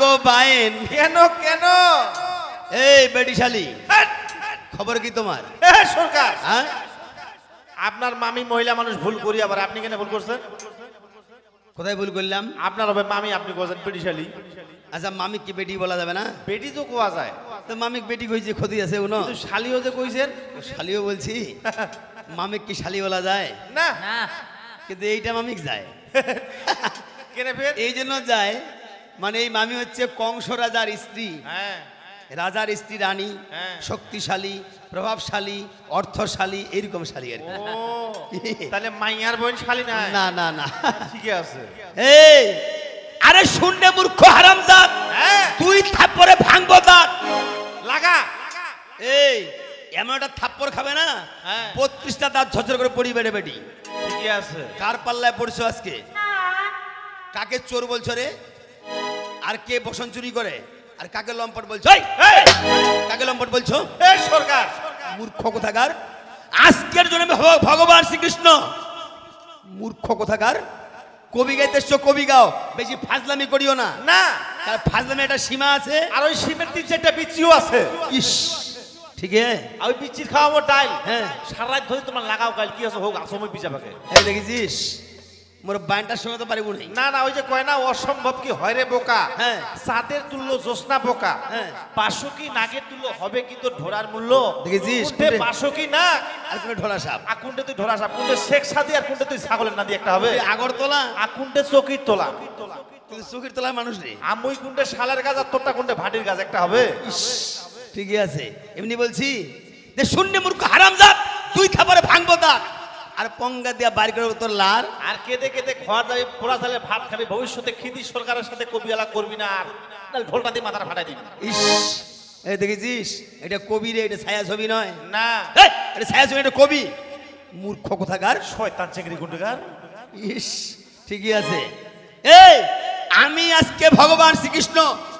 গো বায়েন। কেন কেন? এই বেটিশালী, খবর কি তোমার? সরকার, হ্যাঁ, আপনার মামি মহিলা মানুষ ভুল করি, আবার আপনি কেন ভুল করছেন? কোথায় ভুল করলাম? আপনার হবে মামি, আপনি বলছেন বেটিশালী। আচ্ছা, মামিক কি বেটি বলা যাবে না? বেটি তো কোয়া যায়, তো মামিক বেটি কইছে, ক্ষতি আছে উনো? কিন্তু শালিও যে কইছেন। শালিও বলছি, মামিক কি শালি বলা যায়? না না কিন্তু এইটা মামিক যায়। কেন ফের? এই জন্য যায়, মানে এই মামি হচ্ছে কংস রাজার স্ত্রী। হ্যাঁ রাজার স্ত্রী রানী, হ্যাঁ। শক্তিশালী, প্রভাবশালী, অর্থশালী, এইরকম শালী আর কি। ও তাহলে মাইয়ার বোন শালি না? না না না, ঠিক আছে। এই আরে শুনলে মূর্খ হারামজাদ, হ্যাঁ তুই থাপ্পড়ে ভাঙবো দাঁত। লাগা। এই এমন একটা থাপ্পড় খাবে না, হ্যাঁ। 32টা দাঁত ঝরঝর করে পড়ি বেড়ে বেটি। ঠিক আছে। কার পাল্লায় পড়ছো আজকে? কাকে চোর বলছো রে? আর কে বসন চুরি করে? আর কাকে লম্পট বলছো? এই, এই, কাকে লম্পট বলছো? এই সরকার, মূর্খ কোথাকার! আজকের জন্য ভগবান শ্রীকৃষ্ণ, মূর্খ কোথাকার! কবি গাইতে এসছো, কবি গাও, বেশি ফাজলামি করিও না। না কারণ ফাজলামি একটা সীমা আছে। আর ওই সিমের 3-4টা বিচিও আছে। ইস, ঠিক আছে। আর ওই বিচির খাওয়াবো ডাইল। হ্যাঁ। সারা রাত ধরে তোমার লাগাও গাইল, কি আছে হোক সময় পিছা পাকে। এই দেখেছিস, মোর বাইনটার সঙ্গে তো পারিব নাই। না না, ওই যে কয় না অসম্ভব কি হয় রে বোকা। হ্যাঁ। চাঁদের তুল্য জ্যোৎস্না বোকা। হ্যাঁ। পাশকি নাগের তুল্য হবে কি তোর ঢোরার মূল্য? দেখেছিস? কোনটে পাশকি না আর কোনো ঢোলা সাপ, আর কোনটে তুই ঢোরা সাপ, কোনটে শেখ সাদি আর কোনটে তুই ছাগলের নাদি একটা হবে। আগরতলা আর কোনটে চকির তোলা, তুই চোখের তলার মানুষ রে। আমুই কোনটে শালের গাছ আর তোরটা কোনটে ভাটির গাছ একটা হবে। ইস, ঠিকই আছে। এমনি বলছি যে শূন্য মূর্খ হারামজাদ, তুই খাবারে ভাঙবো দাঁত আর পঙ্গা দিয়া বাড়ি করে তোর লার। আর কেঁদে কেঁদে ঘর যাবি, পোড়া চালে ভাত খাবি, ভবিষ্যতে খিদি সরকারের সাথে কবিয়ালা করবি না, আর তাহলে ঢোলটা দিয়ে মাথাটা ফাটাই দিবি। ইস, এই দেখেছিস, এটা কবি রে, এটা ছায়া ছবি নয়। না এই, এটা ছায়া ছবি, এটা কবি। মূর্খ কোথাকার! শয়তান চেংড়ি গুন্ডগার। ইস, ঠিকই আছে। এই আমি আজকে ভগবান শ্রীকৃষ্ণ,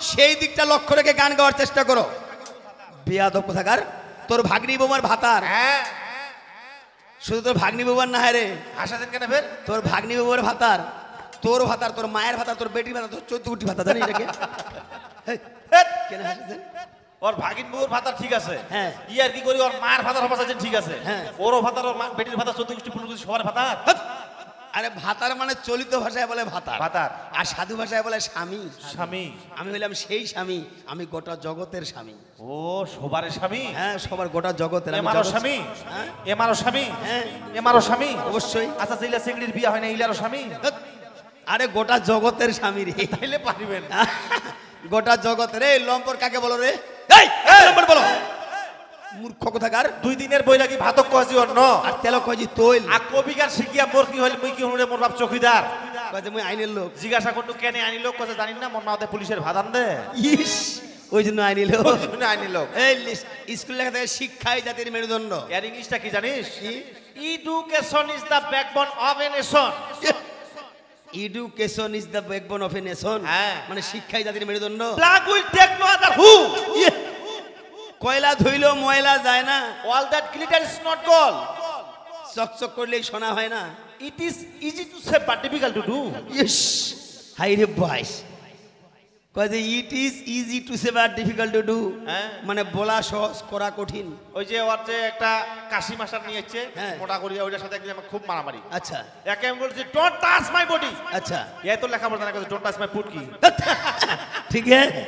সেই দিকটা লক্ষ্য রেখে গান গাওয়ার চেষ্টা করো। বেয়াদব কোথাকার! তোর ভাগ্নি বৌমার ভাতার, হ্যাঁ শুধু তোর ভাগ্নি বৌমার না রে, হাসাছেন কেন ফের? তোর ভাগ্নি বৌমার ভাতার, তোর ভাতার, তোর মায়ের ভাতার, তোর বেটির ভাতার, তোর 14 কোটি ভাতা, জানিস এটাকে? হেই, হেৎ, কেন হাসছেন? ওর ভাগিন বউর ভাতা ঠিক আছে, হ্যাঁ। ই আর কি করি, ওর মায়ের ভাতার হবাসাছেন ঠিক আছে, হ্যাঁ। ওরও ভাতার, ওর বেটির ভাতা 14 গোষ্ঠী 15 গোষ্ঠী সবার ভাতার। হাত! আরে ভাতার মানে চলিত ভাষায় বলে ভাতার, ভাতার। আর সাধু ভাষায় বলে স্বামী। স্বামী। আমি হইলাম সেই স্বামী, আমি গোটা জগতের স্বামী। ও সবারে স্বামী। হ্যাঁ, সবার গোটা জগতের আমি এমারও জগৎ- স্বামী। হ্যাঁ, এমারও স্বামী। হ্যাঁ, এমারও স্বামী। অবশ্যই। আচ্ছা জিলা সিংড়ির বিয়া হয় না, ইলারও স্বামী। হাত! আরে গোটা জগতের স্বামী রে, তাইলে পারিবেন। গোটা জগতের। এই লম্পট কাকে বলো রে? এই লম্পট বলো, মূর্খ কোথাকার! 2 দিনের বই লাগি ভাতক কজি অন্য আর তেল কজি তৈল, আর কবিকার শিখিয়া মোর কি হইল, মুই কি হইলে মোর বাপ চৌকিদার। কয়ে মুই আইনের লোক। জিজ্ঞাসা করতো কেন আনি লোক, কথা জানি না, মোর মাওতে পুলিশের ভাদান দে। ইস, ওই জন্য আইনিল। শুনে আনি লোক। এই স্কুল লেখা থাকে শিক্ষাই জাতির মেরুদণ্ড। এর ইংলিশটা কি জানিস? Education is the backbone of a nation. Education is the backbone of a nation, হ্যাঁ। মানে শিক্ষাই জাতির মেরুদণ্ড। Plug will take no other who. কয়লা ধুইলেও ময়লা যায় না, all that glitter is not gold. চকচক করলেই সোনা হয় না। It is easy to say but difficult to do. ইস, হাই রে বয়স, কয় যে it is easy to say but difficult to do, হ্যাঁ। মানে বলা সহজ করা কঠিন। ওই যে ওর যে একটা কাশি মাস্টার নিয়ে এসছে, হ্যাঁ। মোটা করিয়া, ওইটার সাথে একদিন আমার খুব মারামারি। আচ্ছা একে আমি বলছি ডোন্ট টাচ মাই বডি। আচ্ছা, এ তো লেখাপড়া জানা কথা, ডোন্ট টাচ মাই ফুট কি। ঠিক আছে।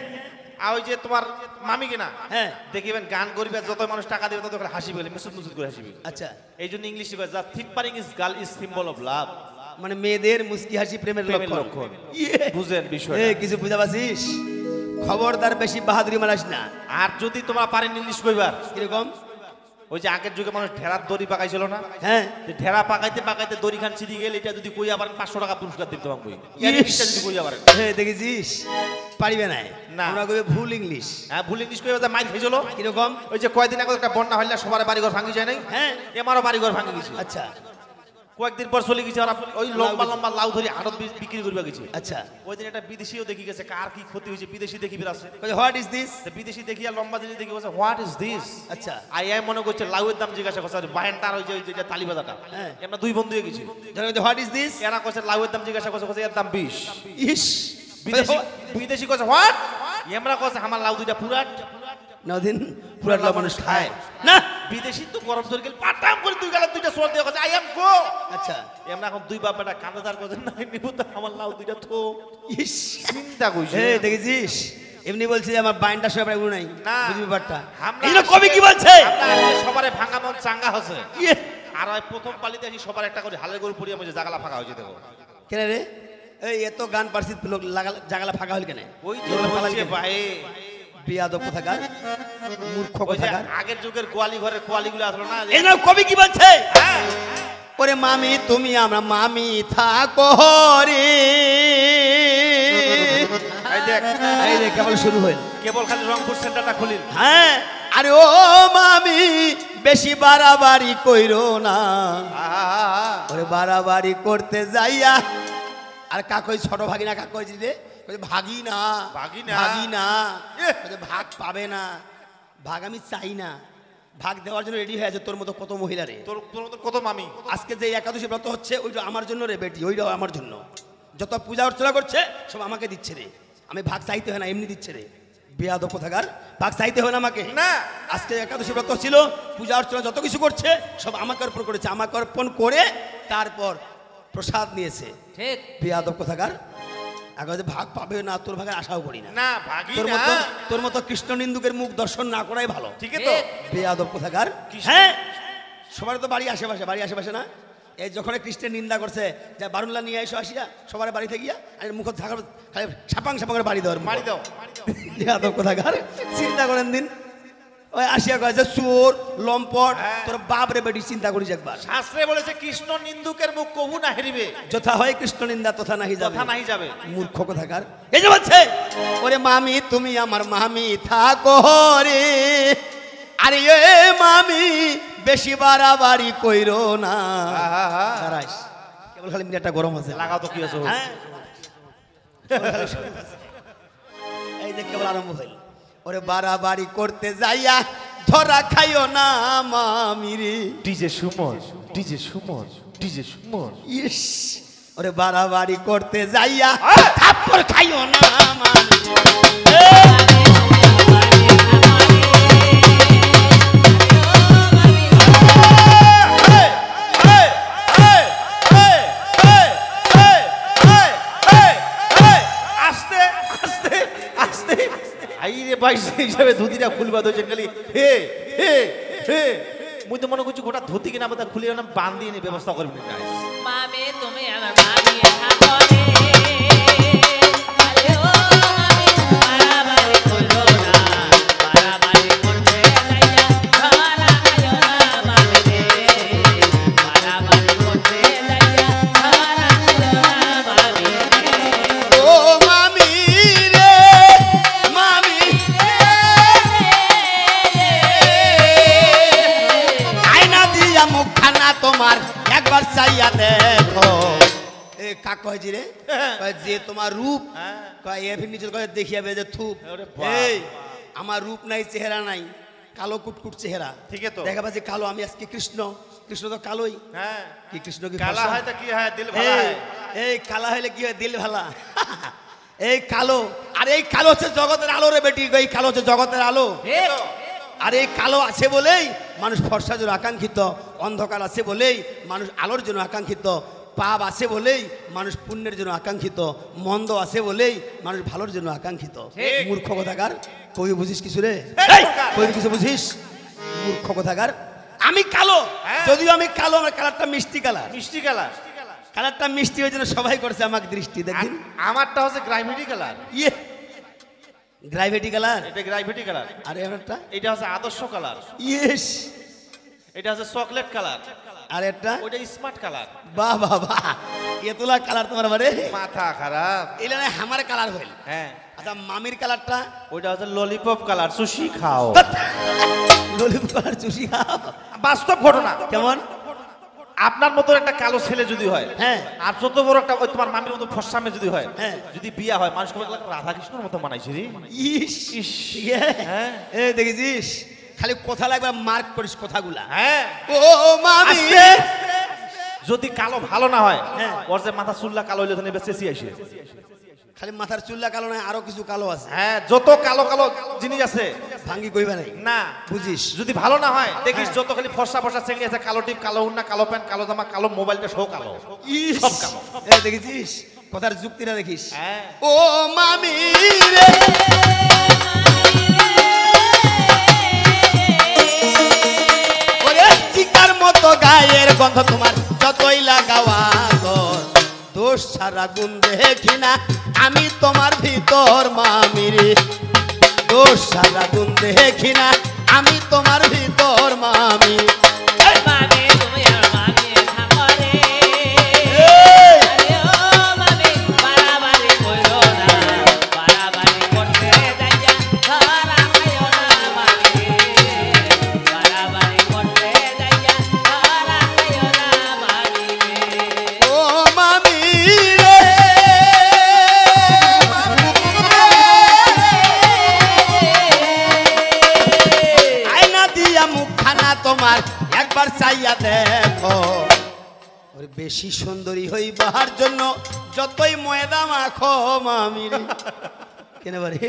আর ওই যে তোমার মামি কিনা, হ্যাঁ। দেখিবেন গান করিবে, যত মানুষ টাকা দিবে তত করে হাসিবে, মুসুদ মুসুদ করে হাসিবে। আচ্ছা, এই জন্য ইংলিশে কয় যা simpering is girl is symbol of love. মানে মেয়েদের মুস্কি হাসি প্রেমের প্রেমের লক্ষণ। লক্ষণ। ইয়ে। বুঝেন বিষয়? এই কিছু বুঝা পাচ্ছিস? খবরদার বেশি বাহাদুরি মারাস না। আর যদি তোমরা পারেন ইংলিশ কইবার, কিরকম? ওই যে আগের যুগে মানুষ ঢেরার দড়ি পাকাইছিল না, হ্যাঁ, যে ঢেরা পাকাইতে পাকাইতে দড়ি খান ছিঁড়ে গেলে, এটা যদি কইয়া পারেন 500 টাকা পুরস্কার দিতে তোমাকে। ইংলিশটা যদি কইয়া পারেন, হ্যাঁ, দেখেছিস? পারিবে না, না। আমরা কইবে ভুল ইংলিশ। হ্যাঁ ভুল ইংলিশ কইয়া যা মাইর খেয়েছিল। কিরকম? ওই যে কয়দিন আগে একটা বন্যা হইলে সবার বাড়িঘর ভাঙি যায় নাই, হ্যাঁ, এমারও বাড়িঘর ভাঙি গেছে। আচ্ছা কয়েকদিন পর চলে গেছে, আর ওই লম্বা লম্বা লাউ ধরে আড়ত বিক্রি করবে গেছে। আচ্ছা, ওই দিন একটা বিদেশিও দেখি গেছে, কার কি ক্ষতি হয়েছে বিদেশি দেখি বেরাচ্ছে। What is this? বিদেশি দেখিয়া লম্বা জিনিস দেখি বলছে হোয়াট ইজ দিস। আচ্ছা, আই মনে করছে লাউয়ের দাম জিজ্ঞাসা করছে, বাহেনটার ওই যে তালিবাজাটা, হ্যাঁ। আমরা 2 বন্ধু হয়ে গেছি। What is this? এরা করছে লাউয়ের দাম জিজ্ঞাসা করছে, এর দাম 20। ইস, বিদেশি কছে হোয়াট এমরা কছে আমার লাউ দুইটা পুরাট নদিন পুরাট লাউ মানুষ খায় না। বিদেশি তো গরম জোর গেল পাটাম করে দুই গালা দুইটা সোয়াল দিয়ে কছে আই এম গো। আচ্ছা এমরা এখন দুই বাপ বেটা কান্দাদার কছে না নিব তো আমার লাউ দুইটা তো ইস চিন্তা কইছে। এই দেখেছিস এমনি বলছি যে আমার বাইনটা সব প্রায় নাই না। বুঝবি ব্যাপারটা আমরা এই কবি কি বলছে সবারে ভাঙা মন চাঙ্গা হচ্ছে ইয়ে, আর ওই প্রথম পালিতে আসি সবার একটা করে হালের গরু পড়িয়ে মধ্যে জাগালা ফাঁকা হয়েছে দেখো কেন রে এই এত গান পারছি লোক জাগালা ফাঁকা হল কেন ওই যে বলছে ভাই বিয়াদব কোথাকার মূর্খ ওই যে কোথাকার আগের যুগের গোয়ালি ঘরের কোয়ালিগুলো আসলো না এই না কবি কি বলছে হ্যাঁ ওরে মামি তুমি আমরা মামি থাকো রে এই দেখ এই রে কেবল শুরু হইল কেবল খালি রংপুর সেন্টারটা খুলিল হ্যাঁ আরে ও মামি বেশি বাড়াবাড়ি কইরো না ওরে বাড়াবাড়ি করতে যাইয়া আর কাকই ছোট ভাগিনা কাকই রে ভাগিনা ভাগিনা। ভাগিনা ভাগ পাবে না ভাগ আমি চাই না ভাগ দেওয়ার জন্য রেডি হয়ে আছে তোর মতো কত মহিলা রে তোর তোর মতো কত মামি আজকে যে একাদশী ব্রত হচ্ছে ওইটা আমার জন্য রে বেটি ওইটাও আমার জন্য যত পূজা অর্চনা করছে সব আমাকে দিচ্ছে রে আমি ভাগ চাইতে হয় না এমনি দিচ্ছে রে বেয়াদব কোথাকার ভাগ চাইতে হয় না আমাকে না আজকে একাদশী ব্রত ছিল পূজা অর্চনা যত কিছু করছে সব আমাকে অর্পণ করেছে আমাকে অর্পণ করে তারপর প্রসাদ নিয়েছে ঠিক বেয়াদব কোথাকার আগে যে ভাগ পাবে না তোর ভাগের আশাও করি না না ভাগি তোর না মতো তোর মতো কৃষ্ণ নিন্দুকের মুখ দর্শন না করাই ভালো ঠিক তো বেয়াদব কোথাকার হ্যাঁ সবার তো বাড়ি আশেপাশে না এই যখন কৃষ্ণের নিন্দা করছে যা বারুল্লা নিয়ে এসো আসিয়া সবার বাড়িতে গিয়া আর মুখ থাকার খালি সাপাং সাপাং বাড়ি দেওয়ার মারি দাও বেয়াদব কোথাকার চিন্তা করেন দিন ওই আসিয়া কয় যে চোর লম্পট তোর বাপ রে বেটি চিন্তা করিস একবার শাস্ত্রে বলেছে কৃষ্ণ নিন্দুকের মুখ কবু না হেরিবে যথা হয় কৃষ্ণ নিন্দা তথা নাহি যাবে কথা নাই যাবে মূর্খ কোথাকার এই যে বলছে ওরে মামি তুমি আমার মামি থাকো রে আরে এ মামি বেশি বাড়াবাড়ি কইরো না দাঁড়াইস কেবল খালি মিনিটটা গরম আছে লাগাও তো কি আছে হ্যাঁ এই যে কেবল আরম্ভ হইল ওরে বাড়াবাড়ি করতে যাইয়া ধরা খাইও না মামি রে DJ Suman DJ Suman DJ Suman ইস ওরে বাড়াবাড়ি করতে যাইয়া থাপ্পড় খাইও না মামি আস্তে আস্তে আস্তে আইরে ভাই সেই হিসাবে ধুতিটা খুলবা দইছেন খালি হে হে হে মুই তো মনে করছি গোটা ধুতি কিনা আমাদের খুলিয়ে না বান দিয়ে নি ব্যবস্থা করবেন না মামি তুমি আমার মামি থাকো রে আরে ও মামি বাড়াবাড়ি করো না বাড়াবাড়ি করতে যাইয়া ধরা খাইও না মামি রে বাড়াবাড়ি করতে যাইয়া ধরা খাইও না মামি রে ও মামি রে মামি আয়না দিয়া মুখখানা তোমার একবার চাইয়া দেখো এ কাক কয়জি রে কয় যে তোমার রূপ কয় এফির নিচে কয় দেখিয়াবে যে থুপ ওরে বাপ। এই আমার রূপ নাই চেহারা নাই কালো কুটকুট চেহারা ঠিকই তো। দেখাবা যে কালো আমি আজকে কৃষ্ণ কৃষ্ণ তো কালোই হ্যাঁ কি কৃষ্ণ কি কালা ফর্সা? হয় তো কি হয় দিল ভালো এই হয় এই কালা হইলে কি হয় দিল ভালা এই কালো আর এই কালো হচ্ছে জগতের আলো রে বেটি এই কালো হচ্ছে জগতের আলো ঠিক আর এই কালো আছে বলেই মানুষ ফর্সার জন্য আকাঙ্ক্ষিত অন্ধকার আছে বলেই মানুষ আলোর জন্য আকাঙ্ক্ষিত পাপ আছে বলেই মানুষ পুণ্যের জন্য আকাঙ্ক্ষিত মন্দ আছে বলেই মানুষ ভালোর জন্য আকাঙ্ক্ষিত ঠিক। মূর্খ কথাকার কবি বুঝিস কিছু রে এই, কবি কিছু বুঝিস মূর্খ কথাকার আমি কালো হ্যাঁ। যদিও আমি কালো আমার কালারটা মিষ্টি কালার মিষ্টি কালার কালারটা মিষ্টি হয়ে যেন সবাই করছে আমাকে দৃষ্টি দেখেন আমারটা হচ্ছে গ্রাভিটি কালার ইয়ে গ্রাইভেটি কালার এটা গ্রাভিটি কালার আর একটা এটা হচ্ছে আদর্শ কালার ইয়েস এটা হচ্ছে চকলেট কালার আর একটা ওইটা স্মার্ট কালার বাহ বাহ বাহ এতলা কালার তোমার বারে মাথা খারাপ এলা না আমার কালার হইল হ্যাঁ আচ্ছা মামির কালারটা ওইটা হচ্ছে ললিপপ কালার সুশি খাও ললিপপ কালার চুষি খাও বাস্তব ঘটনা কেমন আপনার মতো একটা কালো ছেলে যদি হয় হ্যাঁ। আর যত বড় একটা ওই তোমার মামির মতো ফসামে যদি হয় হ্যাঁ। যদি বিয়া হয় মানুষ কবে রাধা কৃষ্ণের মতো মানাইছে রে ইস ইস। ইয়ে। হ্যাঁ। এ দেখেছিস খালি কথা লাগবে মার্ক করিস কথাগুলা হ্যাঁ ও মামি আস্তে। যদি কালো ভালো না হয় হ্যাঁ। ওর যে মাথা চুল্লা কালো হইলে তাহলে চেঁচি আসে খালি মাথার চুল্লা কালো নয়, আরো কিছু কালো আছে। হ্যাঁ, যত কালো কালো জিনিস আছে ভাঙ্গি কইবা নাই না বুঝিস। যদি ভালো না হয় দেখিস যত খালি ফর্সা ফর্সা চেঙ্গি আছে, কালো টিপ, কালো উন্না, কালো প্যান্ট, কালো জামা, কালো মোবাইলটা সব কালো। ইস, সব কালো। এই দেখেছিস কথার যুক্তিটা দেখিস। হ্যাঁ। ও মামি রে, ওরে চিকার মতো গায়ের গন্ধ তোমার যতই লাগাওয়া তোর, দোষ ছাড়া গুণ দেখি না আমি তোমার ভিতর মামি রে, দোষ ছাড়া গুণ দেখি না আমি তোমার ভিতর মামি। মামি তুমি আর মামি থাকো রে। এই, আরে ও মামি বাড়াবাড়ি কইরো না, বাড়াবাড়ি করতে যাইয়া ধরা খাইও না মামি, বাড়াবাড়ি করতে যাইয়া ধরা খাইও না মামি। ও মামি রে, আয়না দিয়া মুখখানা তোমার একবার চাইয়া দেখো, ওরে বেশি সুন্দরী হইবার জন্য যতই ময়দা মাখো মামি রে। কেন বারে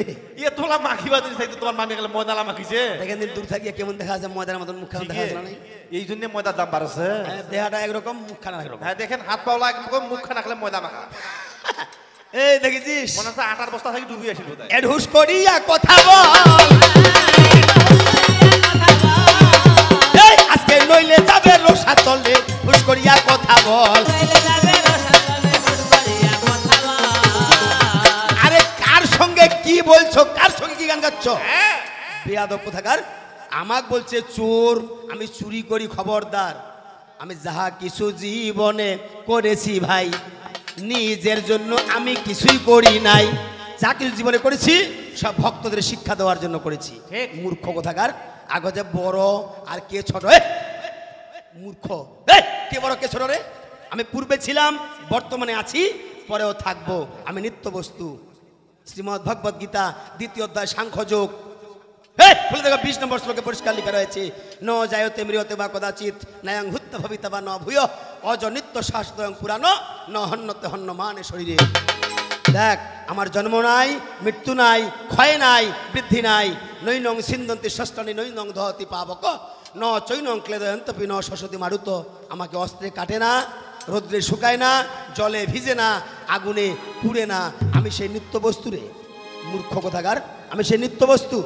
ইয়ে তোলা মাখিবা জিনিস থাকতে তোমার মামি গেলে ময়দা মাখিছে। দেখেন দিন দূর থাকিয়া কেমন দেখা যায়, ময়দার মতন মুখখানা দেখা যায় না? এই জন্য ময়দার দাম বাড়ছে। হ্যাঁ, দেহাটা একরকম মুখখানা একরকম। হ্যাঁ দেখেন, হাত পাওলা একরকম, মুখ খানা খেলে ময়দা মাখা। এই দেখেছিস মনে হচ্ছে আটার বস্তা থেকে ডুবিয়ে আসিল বোধহয়। এডহুস করিয়া কথা বল, এই আজকে নইলে যাবে রোষা চলে, হুস করিয়া কথা বল। কইলে যাবে রসা চলে হুট করিয়া কথা বল। আরে কার সঙ্গে কি বলছো, কার সঙ্গে কি গান গাচ্ছ? বেয়াদব কোথাকার, আমাক বলছে চোর, আমি চুরি করি, খবরদার। আমি যাহা কিছু জীবনে করেছি ভাই, নিজের জন্য আমি কিছুই করি নাই, যা কিছু জীবনে করেছি সব ভক্তদের শিক্ষা দেওয়ার জন্য করেছি। ঠিক। মূর্খ কোথাকার, আগে যে বড় আর কে ছোট, মূর্খ, কে বড় কে ছোট রে? আমি পূর্বে ছিলাম, বর্তমানে আছি, পরেও থাকবো, আমি নিত্য বস্তু। শ্রীমদ্ ভগবদ গীতা 2য় অধ্যায় সাংখ্যযোগ, খুলে দেখো 20 নম্বর শ্লোকে পরিষ্কার লেখা রয়েছে, ন জায়তে মৃয়তে বা কদাচিৎ নায়ং হুত্ত ভবিতা বা ন ভূয় অজ নিত্য শাশ্বতং পুরানো ন হন্যতে হন্য মানে শরীরে। দেখ, আমার জন্ম নাই, মৃত্যু নাই, ক্ষয় নাই, বৃদ্ধি নাই, নৈনং সিন্ধন্তি ষষ্ঠানি নৈনং দহতি পাবক ন চৈনং ক্লেদয়ন্তপি ন শশতি মারুত। আমাকে অস্ত্রে কাটে না, রৌদ্রে শুকায় না, জলে ভিজে না, আগুনে পুড়ে না, আমি সেই নিত্য বস্তু রে। মূর্খ কোথাকার, আমি সেই নিত্য বস্তু।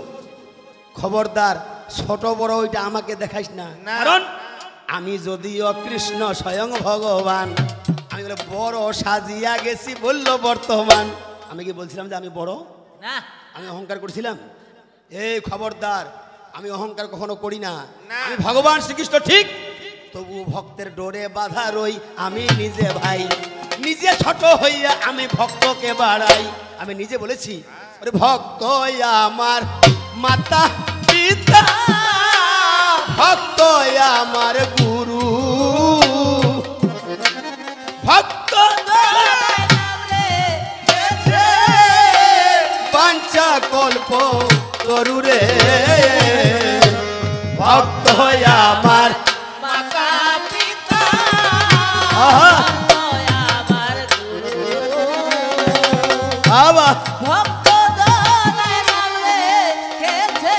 খবরদার, ছোট বড় ওইটা আমাকে দেখাইস না, না। কারণ আমি যদিও কৃষ্ণ স্বয়ং ভগবান, আমি বলে বড় সাজিয়া গেছি বললো বর্তমান। আমি কি বলছিলাম যে আমি বড়? না আমি অহংকার করছিলাম? এই খবরদার, আমি অহংকার কখনো করি না। না। আমি ভগবান শ্রীকৃষ্ণ ঠিক, তবু ভক্তের ডোরে বাধা রই আমি নিজে ভাই, নিজে ছোট হইয়া আমি ভক্তকে বাড়াই। আমি নিজে বলেছি, আরে ভক্ত আমার মাতা পিতা, ভক্ত আমার গুরু, ভক্ত বাঞ্ছা কল্প তরুরে, ভক্ত আমার মাতা পিতা আহা, আমার গুরু, আবার ভক্ত দোলায় নামলে কেছে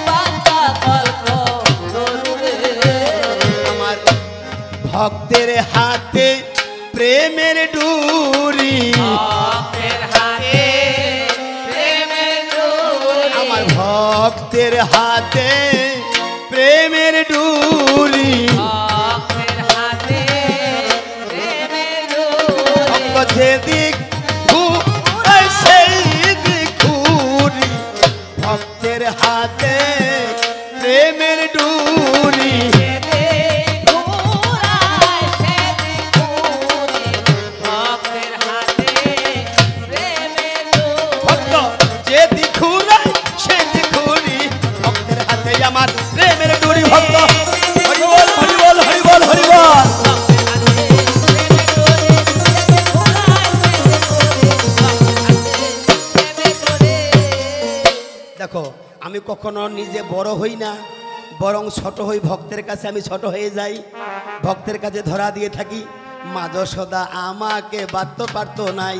পাতা কল্প তরুরে। আমার ভক্তের হাতে প্রেমের ডুরি, ভক্তের হাতে প্রেমের ডুরি, আমার ভক্তের হাতে প্রেমের ডুরি, ভক্তের হাতে প্রেমের ডুরি। ভক্ত যেদিক ঘুরে সেই দিক ঘুরি, ভক্তের হাতে প্রেমের ডুরি। সেদিক ঘুরায় সেদিক ঘুরি, ভক্তের হাতে প্রেমের ভক্ত ডুরি। যেদিক ঘুরায় সেদিক ঘুরি, ভক্তের হাতে আমার প্রেমের ডুরি। ভক্ত হরি বল হরি বল হরি বল হরি বল। দেখো, আমি কখনো নিজে বড় হই না, বরং ছোট হই, ভক্তের কাছে আমি ছোট হয়ে যাই, ভক্তের কাছে ধরা দিয়ে থাকি। মা যশোদা আমাকে বাধ্য পারতো নাই,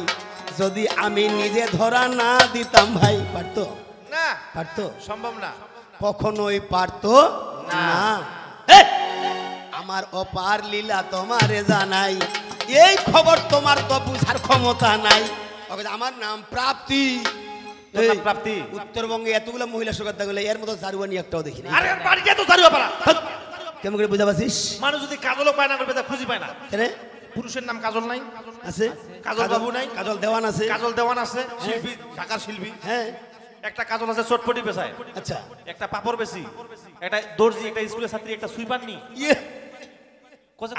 যদি আমি নিজে ধরা না দিতাম ভাই পারতো না পারতো সম্ভব না। কখনোই পারতো না। না। এ, আমার অপার লীলা তোমারে জানাই, এই খবর তোমার তো বুঝার ক্ষমতা নাই। ওকে, আমার নাম প্রাপ্তি। তোর নাম এই, প্রাপ্তি? উত্তরবঙ্গে এতগুলো মহিলা সুগার গেলে এর মতো জারুয়ানি একটাও দেখিনি। আরে বাড়িতে তো জারিও পারা। কেমন করে বুঝা পাচ্ছিস? মানুষ যদি কাজলও পায় না করবে তা খুঁজি পায় না। কেন পুরুষের নাম কাজল নাই, আছে? কাজল বাবু নাই? কাজল দেওয়ান আছে। কাজল দেওয়ান আছে, শিল্পী, ঢাকার শিল্পী। হ্যাঁ, একটা কাজল আছে চটপটি পেশায়, আচ্ছা। একটা পাপড় বেশি, একটা দর্জি, একটা স্কুলের ছাত্রী, একটা সুইপার নি। ইয়ে,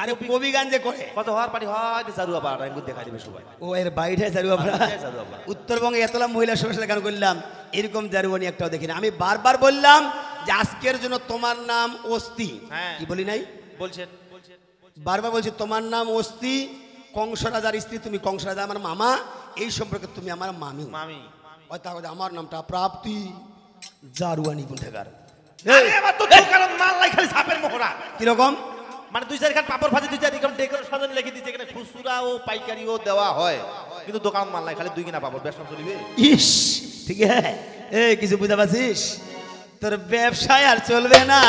আরে কবি গান যে করে, কত হওয়ার পারি হয় জারুয়া পাড়া এগুলো দেখা দিবে সবাই। ও এর বাইরে জারুয়া ভাড়া। জারুয়া পাড়া। উত্তরবঙ্গে এতলা মহিলা সবার সাথে গান করলাম, এরকম জারুয়ানি একটাও দেখিনি। আমি বারবার বললাম যে আজকের জন্য তোমার নাম অস্তি। হ্যাঁ। কি বলি নাই? বলছেন বারবার বলছি তোমার নাম অস্তি, কংস রাজার স্ত্রী তুমি, কংস রাজা আমার মামা, এই সম্পর্কে তুমি আমার মামি। মামি। ওই তাহলে আমার নামটা প্রাপ্তি জারুয়ানি গুন্ঠেগার। আরে এবার তো দোকানে মাল নাই, খালি সাপের মোহরা। কিরকম? মানে দুই চার খান পাপড় ভাজি, দুই চার এরকম ডেকোরেশন লিখে দিচ্ছে, এখানে খুচরা ও পাইকারিও দেওয়া হয়, কিন্তু দোকান মাল নাই, খালি দুই কিনা পাপড়, ব্যবসা চলিবে? ইস, ঠিক আছে। এই কিছু বুঝতে পারছিস? তোর ব্যবসায় আর চলবে না।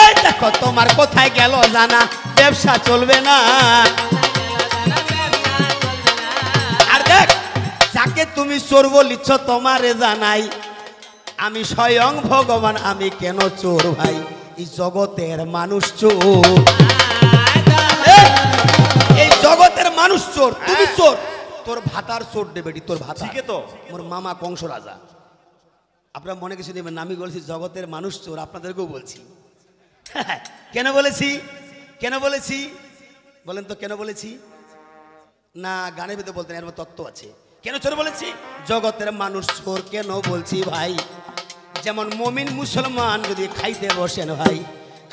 এই দেখো তোমার কোথায় গেল জানা, ব্যবসা চলবে না। আর দেখ, যাকে তুমি চোর বলিচ্ছ তোমারে জানাই, আমি স্বয়ং ভগবান, আমি কেন চোর ভাই, এই জগতের মানুষ চোর। এই জগতের মানুষ চোর, তুমি চোর। তোর ভাতার চোর দে বেটি, তোর ভাতা। ঠিকই তো। মোর মামা কংস রাজা। আপনার মনে কিছু নেবেন, আমি বলছি জগতের মানুষ চোর, আপনাদেরকেও বলছি। কেন বলেছি? কেন বলেছি বলেন তো, কেন বলেছি? না গানের ভিতরে বলতেন, এর মধ্যে তত্ত্ব আছে। কেন চোর বলেছি? জগতের মানুষ চোর কেন বলছি ভাই? যেমন মমিন মুসলমান যদি খাইতে বসেন ভাই,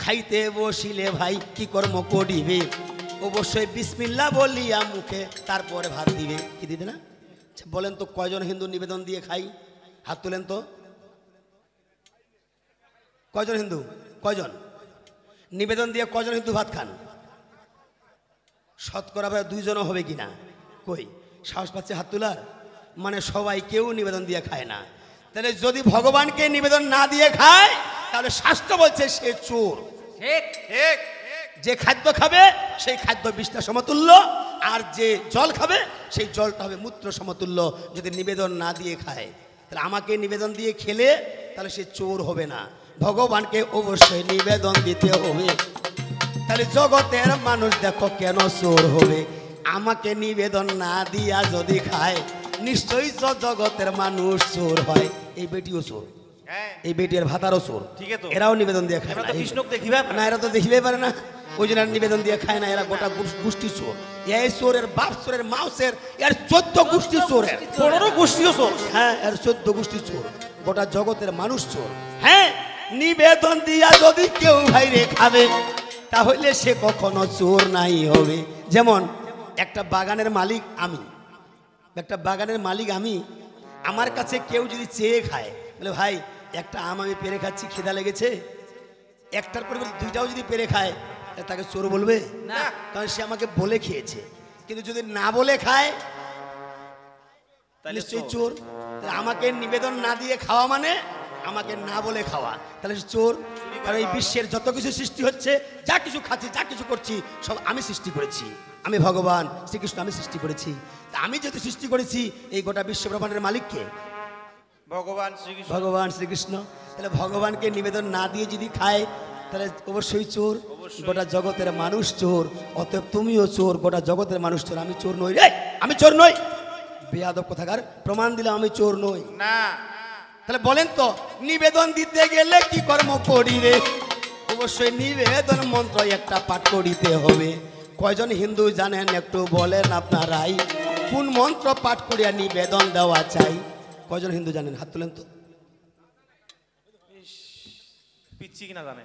খাইতে বসিলে ভাই কি কর্ম করিবে? অবশ্যই বিসমিল্লাহ বলিয়া মুখে তারপরে ভাত দিবে। কি দিবে না? আচ্ছা, বলেন তো কয়জন হিন্দু নিবেদন দিয়ে খাই? হাত তোলেন তো। কয়জন হিন্দু? কয়জন নিবেদন দিয়ে কয়জন হিন্দু ভাত খান? শতকরা ভাই 2 জনও হবে কিনা? কই সাহস পাচ্ছে হাত তোলার? মানে সবাই কেউ নিবেদন দিয়ে খায় না। তাহলে যদি ভগবানকে নিবেদন না দিয়ে খায়, তাহলে শাস্ত্র বলছে সে চোর। ঠিক ঠিক। যে খাদ্য খাবে সেই খাদ্য বিষটা সমতুল্য, আর যে জল খাবে সেই জলটা হবে মূত্র সমতুল্য। যদি নিবেদন না দিয়ে খায়, তাহলে আমাকে নিবেদন দিয়ে খেলে তাহলে সে চোর হবে না। ভগবানকে অবশ্যই নিবেদন দিতে হবে। তাহলে জগতের মানুষ দেখো কেন চোর হবে? আমাকে নিবেদন না দিয়া যদি খায়, নিশ্চয়ই জগতের মানুষ চোর হয়। এই বেটিও চোর, হ্যাঁ এই বেটির ভাতারও চোর। ঠিকই তো। এরাও নিবেদন দিয়ে খায় এরা না। তো কৃষ্ণক দেখিবে না, এরা তো দেখিবে পারে না, ওই জন্য আর নিবেদন দিয়ে খায় না। এরা গোটা গোষ্ঠী চোর। এই চোরের বাপ চোরের মাউসের, এর 14 গোষ্ঠী চোরের। 15 গোষ্ঠীও চোর। হ্যাঁ, এর 14 গোষ্ঠী চোর। গোটা জগতের মানুষ চোর। হ্যাঁ, নিবেদন দিয়া যদি কেউ ভাইরে খাবে, তাহলে সে কখনো চোর নাই হবে। যেমন একটা বাগানের মালিক আমি, একটা বাগানের মালিক আমি, আমার কাছে কেউ যদি চেয়ে খায়, বলে ভাই একটা আম আমি পেরে খাচ্ছি, খিদা লেগেছে, একটার পরিবর্তে 2টাও যদি পেরে খায়, তাহলে তাকে চোর বলবে না। কারণ সে আমাকে বলে খেয়েছে। কিন্তু যদি না বলে খায়, তাহলে নিশ্চয়ই চোর। চোর। তাহলে আমাকে নিবেদন না দিয়ে খাওয়া মানে আমাকে না বলে খাওয়া, তাহলে সে চোর। কারণ এই বিশ্বের যত কিছু সৃষ্টি হচ্ছে, যা কিছু খাচ্ছি, যা কিছু করছি, সব আমি সৃষ্টি করেছি। আমি ভগবান শ্রীকৃষ্ণ, আমি সৃষ্টি করেছি। তা আমি যেহেতু সৃষ্টি করেছি, এই গোটা বিশ্ব ব্রহ্মাণ্ডের মালিককে ভগবান শ্রীকৃষ্ণ। ভগবান শ্রীকৃষ্ণ। তাহলে ভগবানকে নিবেদন না দিয়ে যদি খায়, তাহলে অবশ্যই চোর। গোটা জগতের মানুষ চোর। অতএব তুমিও চোর, গোটা জগতের মানুষ চোর। আমি চোর নই রে, আমি চোর নই। বেয়াদব কোথাকার, প্রমাণ দিলাম আমি চোর নই। না। তাহলে বলেন তো, নিবেদন দিতে গেলে কি কর্ম করিবে? অবশ্যই নিবেদন মন্ত্র একটা পাঠ করিতে হবে। কয়জন হিন্দু জানেন একটু বলেন আপনারাই, কোন মন্ত্র পাঠ করিয়া নিবেদন দেওয়া চাই? কয়জন হিন্দু জানেন? হাত তুলেন তো। পিচ্ছি কিনা জানে।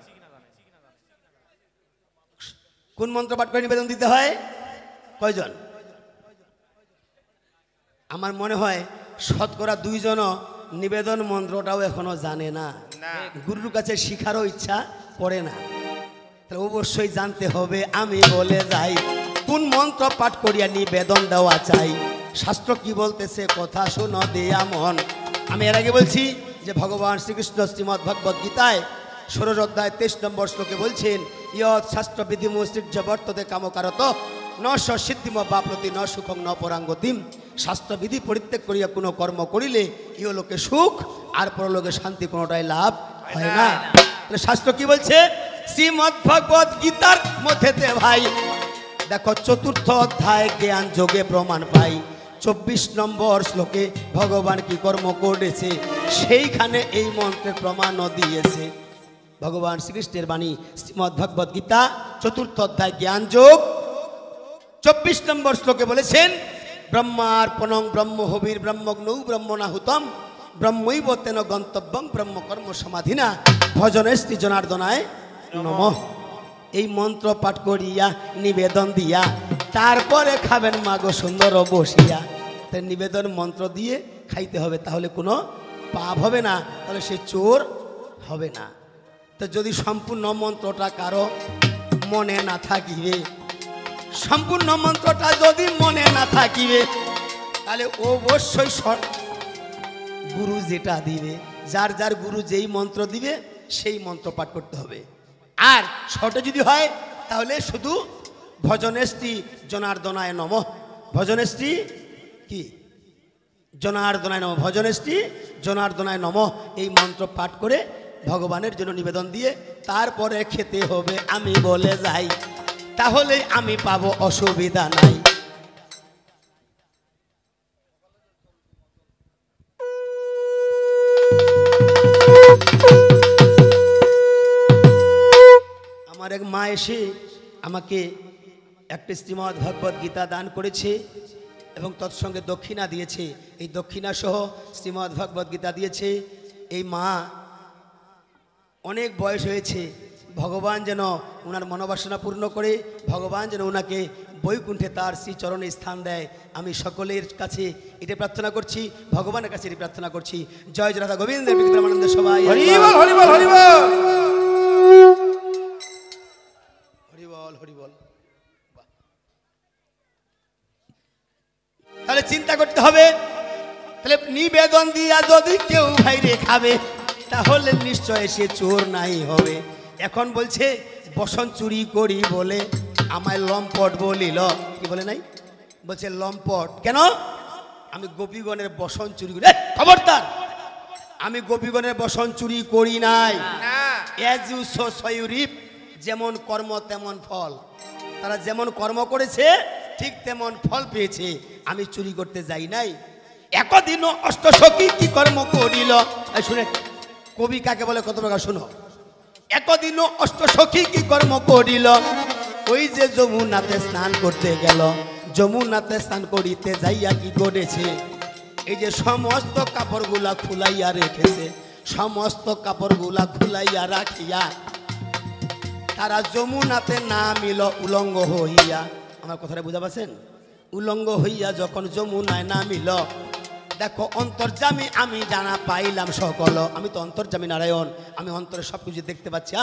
কোন মন্ত্র পাঠ করে নিবেদন দিতে হয়? কয়জন? আমার মনে হয় শতকরা 2 জনও নিবেদন মন্ত্রটাও এখনো জানে না। গুরুর কাছে শিখারও ইচ্ছা করে না। তাহলে অবশ্যই জানতে হবে। আমি বলে যাই, কোন মন্ত্র পাঠ করিয়া নিবেদন দেওয়া চাই? শাস্ত্র কি বলতেছে কথা শোনো দেয়া মন। আমি এর আগে বলছি যে ভগবান শ্রীকৃষ্ণ শ্রীমদ্ ভগবদ্ গীতায় 16 অধ্যায় 23 নম্বর শ্লোকে বলছেন, ইয়ৎ শাস্ত্র বিধিমুসৃজ্য বর্ততে কামকারত ন সিদ্ধিম বাপ্রতি ন সুখং ন পরাঙ্গতিম। শাস্ত্রবিধি পরিত্যাগ করিয়া কোনো কর্ম করিলে ইহলোকে সুখ আর পরলোকে শান্তি কোনোটাই লাভ হয় না। তাহলে শাস্ত্র কি বলছে? শ্রীমদ্ ভগবদ্ গীতার মধ্যেতে ভাই দেখো 4র্থ অধ্যায় জ্ঞান যোগে প্রমাণ পাই। 24 নম্বর শ্লোকে ভগবান কি কর্ম করেছে সেইখানে এই মন্ত্রের প্রমাণও দিয়েছে। ভগবান শ্রীকৃষ্ণের বাণী শ্রীমদ্ ভগবদ্ গীতা 4র্থ অধ্যায় জ্ঞান যোগ 24 নম্বর শ্লোকে বলেছেন, ব্রহ্মার্পণং ব্রহ্ম হবির ব্রহ্মগ্নৌ ব্রহ্মণাহুতম ব্রহ্মৈব তেন গন্তব্যং ব্রহ্ম কর্ম সমাধিনা ভজনেস্তি জনার্দনায় নমঃ। এই মন্ত্র পাঠ করিয়া নিবেদন দিয়া তারপরে খাবেন মাগো সুন্দর বসিয়া। তাই নিবেদন মন্ত্র দিয়ে খাইতে হবে, তাহলে কোনো পাপ হবে না, তাহলে সে চোর হবে না। তো যদি সম্পূর্ণ মন্ত্রটা কারো মনে না থাকিবে, সম্পূর্ণ মন্ত্রটা যদি মনে না থাকিবে, তাহলে অবশ্যই গুরু যেটা দিবে, যার যার গুরু যেই মন্ত্র দিবে সেই মন্ত্র পাঠ করতে হবে। আর শর্টে যদি হয় তাহলে শুধু ভজনেস্তি জনার্দনায় নমঃ, ভজনেস্তি কি জনার্দনায় নমঃ, ভজনেস্তি জনার্দনায় নমঃ এই মন্ত্র পাঠ করে ভগবানের জন্য নিবেদন দিয়ে তারপরে খেতে হবে আমি বলে যাই, তাহলে আমি পাবো, অসুবিধা নাই। আমার এক মা এসে আমাকে একটি শ্রীমদ্ ভগবদ্ গীতা দান করেছে এবং তৎসঙ্গে দক্ষিণা দিয়েছে। এই দক্ষিণা সহ শ্রীমদ্ ভগবদ্ গীতা দিয়েছে। এই মা অনেক বয়স হয়েছে, ভগবান যেন ওনার মনোবাসনা পূর্ণ করে, ভগবান যেন ওনাকে বৈকুণ্ঠে তার শ্রীচরণে স্থান দেয়। আমি সকলের কাছে এটা প্রার্থনা করছি, ভগবানের কাছে এটি প্রার্থনা করছি। জয় জয় রাধা গোবিন্দ বিক্রমানন্দ সবাই হরিবল হরিবল হরিবল হরিবল হরিবল। তাহলে চিন্তা করতে হবে, তাহলে নিবেদন দিয়া যদি কেউ ভাইরে খাবে তাহলে নিশ্চয় সে চোর নাই হবে। এখন বলছে বসন চুরি করি বলে আমায় লম্পট বলিল, কি বলে নাই, বলছে লম্পট কেন? আমি গোপীগণের বসন চুরি করি। খবরদার, আমি গোপীগণের বসন চুরি করি নাই। As you sow so you reap, যেমন কর্ম তেমন ফল। তারা যেমন কর্ম করেছে ঠিক তেমন ফল পেয়েছে, আমি চুরি করতে যাই নাই। একদিন অষ্টসখী কি কর্ম করিল, শুনে কবি কাকে বলে কত প্রকার শুনো। একদিন অষ্টসখী কি কর্ম করিল, ওই যে যমুনাতে স্নান করতে গেল, যমুনাতে স্নান করিতে যাইয়া কি করেছে, এই যে সমস্ত কাপড়গুলা খুলাইয়া রেখেছে, সমস্ত কাপড়গুলা খুলাইয়া রাখিয়া তারা যমুনাতে নামিল উলঙ্গ হইয়া। আমার কথাটা বুঝা পাচ্ছেন? উলঙ্গ হইয়া যখন যমুনায় নামিল, দেখো অন্তর্যামী আমি জানা পাইলাম সকল। আমি তো অন্তর্যামী নারায়ণ, আমি অন্তরে সব কিছু দেখতে পাচ্ছি।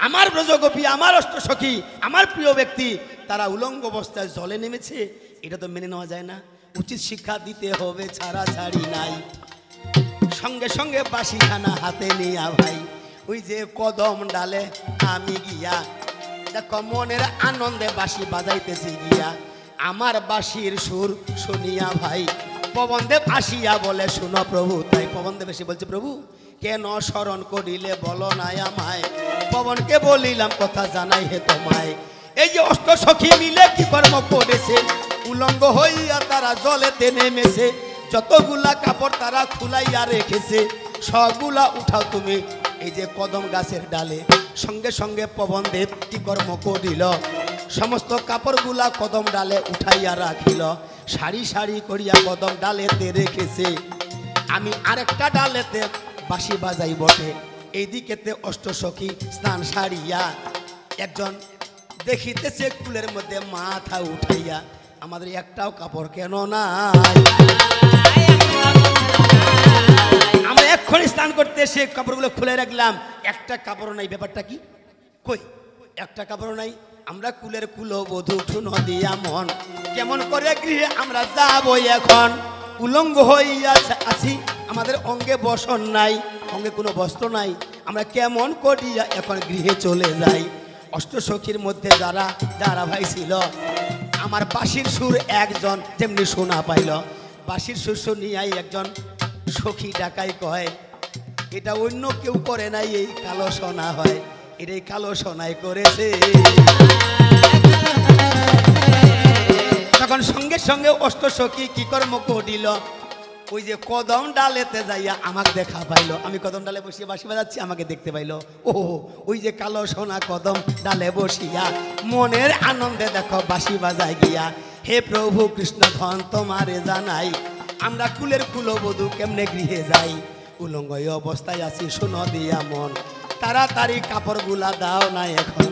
আমার ব্রজগোপী, আমার অষ্টসখী, আমার প্রিয় ব্যক্তি তারা উলঙ্গ অবস্থায় জলে নেমেছে, এটা তো মেনে নেওয়া যায় না। উচিত শিক্ষা দিতে হবে, ছাড়া ছাড়ি নাই। সঙ্গে সঙ্গে বাঁশিখানা হাতে নিয়া ভাই ওই যে কদম ডালে আমি গিয়া, দেখো মনের আনন্দে বাঁশি বাজাইতেছি গিয়া। আমার বাঁশির সুর শুনিয়া ভাই পবনদেব আসিয়া বলে শুনো প্রভু। তাই পবনদেব এসে বলছে, প্রভু কেন স্মরণ করিলে বলো নাই আমায়, পবনকে বলিলাম কথা জানাই হে তোমায়। এই যে অষ্টসখী মিলে কি কর্ম করেছে, উলঙ্গ হইয়া তারা জলেতে নেমেছে, যতগুলা কাপড় তারা খুলাইয়া রেখেছে সবগুলা উঠাও তুমি এই যে কদম গাছের ডালে। সঙ্গে সঙ্গে পবনদেব কি কর্ম করিল, সমস্ত কাপড়গুলা কদম ডালে উঠাইয়া রাখিল, সারি সারি করিয়া কদম ডালেতে রেখেছে। আমি আরেকটা ডালেতে বাঁশি বাজাই বটে, এইদিকেতে অষ্টসখী স্নান সারিয়া একজন দেখিতেছে কুলের মধ্যে মাথা উঠাইয়া, আমাদের একটাও কাপড় কেন নাই? আমরা এক্ষুনি স্নান করতে এসে কাপড়গুলো খুলে রাখলাম, একটা কাপড় নাই। ব্যাপারটা কি? কই একটা কাপড় নাই? আমরা কুলের কুলবধূ শুনো দিয়া মন, কেমন করে গৃহে আমরা যাব এখন? উলঙ্গ হইয়া আছি, আমাদের অঙ্গে বসন নাই, অঙ্গে কোনো বস্ত্র নাই, আমরা কেমন করিয়া এখন গৃহে চলে যাই? অষ্টসখীর মধ্যে যারা যারা ভাই ছিল, আমার বাঁশির সুর একজন যেমনি শোনা পাইল, বাঁশির সুর শুনিয়াই একজন সখী ডাকাই কয়, এটা অন্য কেউ করে নাই, এই কালো সোনা হয়, এটাই কালো সোনাই করেছে। তখন সঙ্গে সঙ্গে অষ্টসখী কি কর্ম করিল, ওই যে কদম ডালেতে যাইয়া আমাকে দেখা পাইলো, আমি কদম ডালে বসিয়ে বাঁশি বাজাচ্ছি, আমাকে দেখতে পাইলো, ও ওই যে কালো সোনা কদম ডালে বসিয়া মনের আনন্দে দেখো বাঁশি বাজায় গিয়া। হে প্রভু কৃষ্ণ ধন তোমারে জানাই, আমরা কুলের কুলবধূ কেমনে গৃহে যাই? উলঙ্গ অবস্থায় আছি শোনো দিয়া মন, তাড়াতাড়ি কাপড়গুলা দাও না এখন।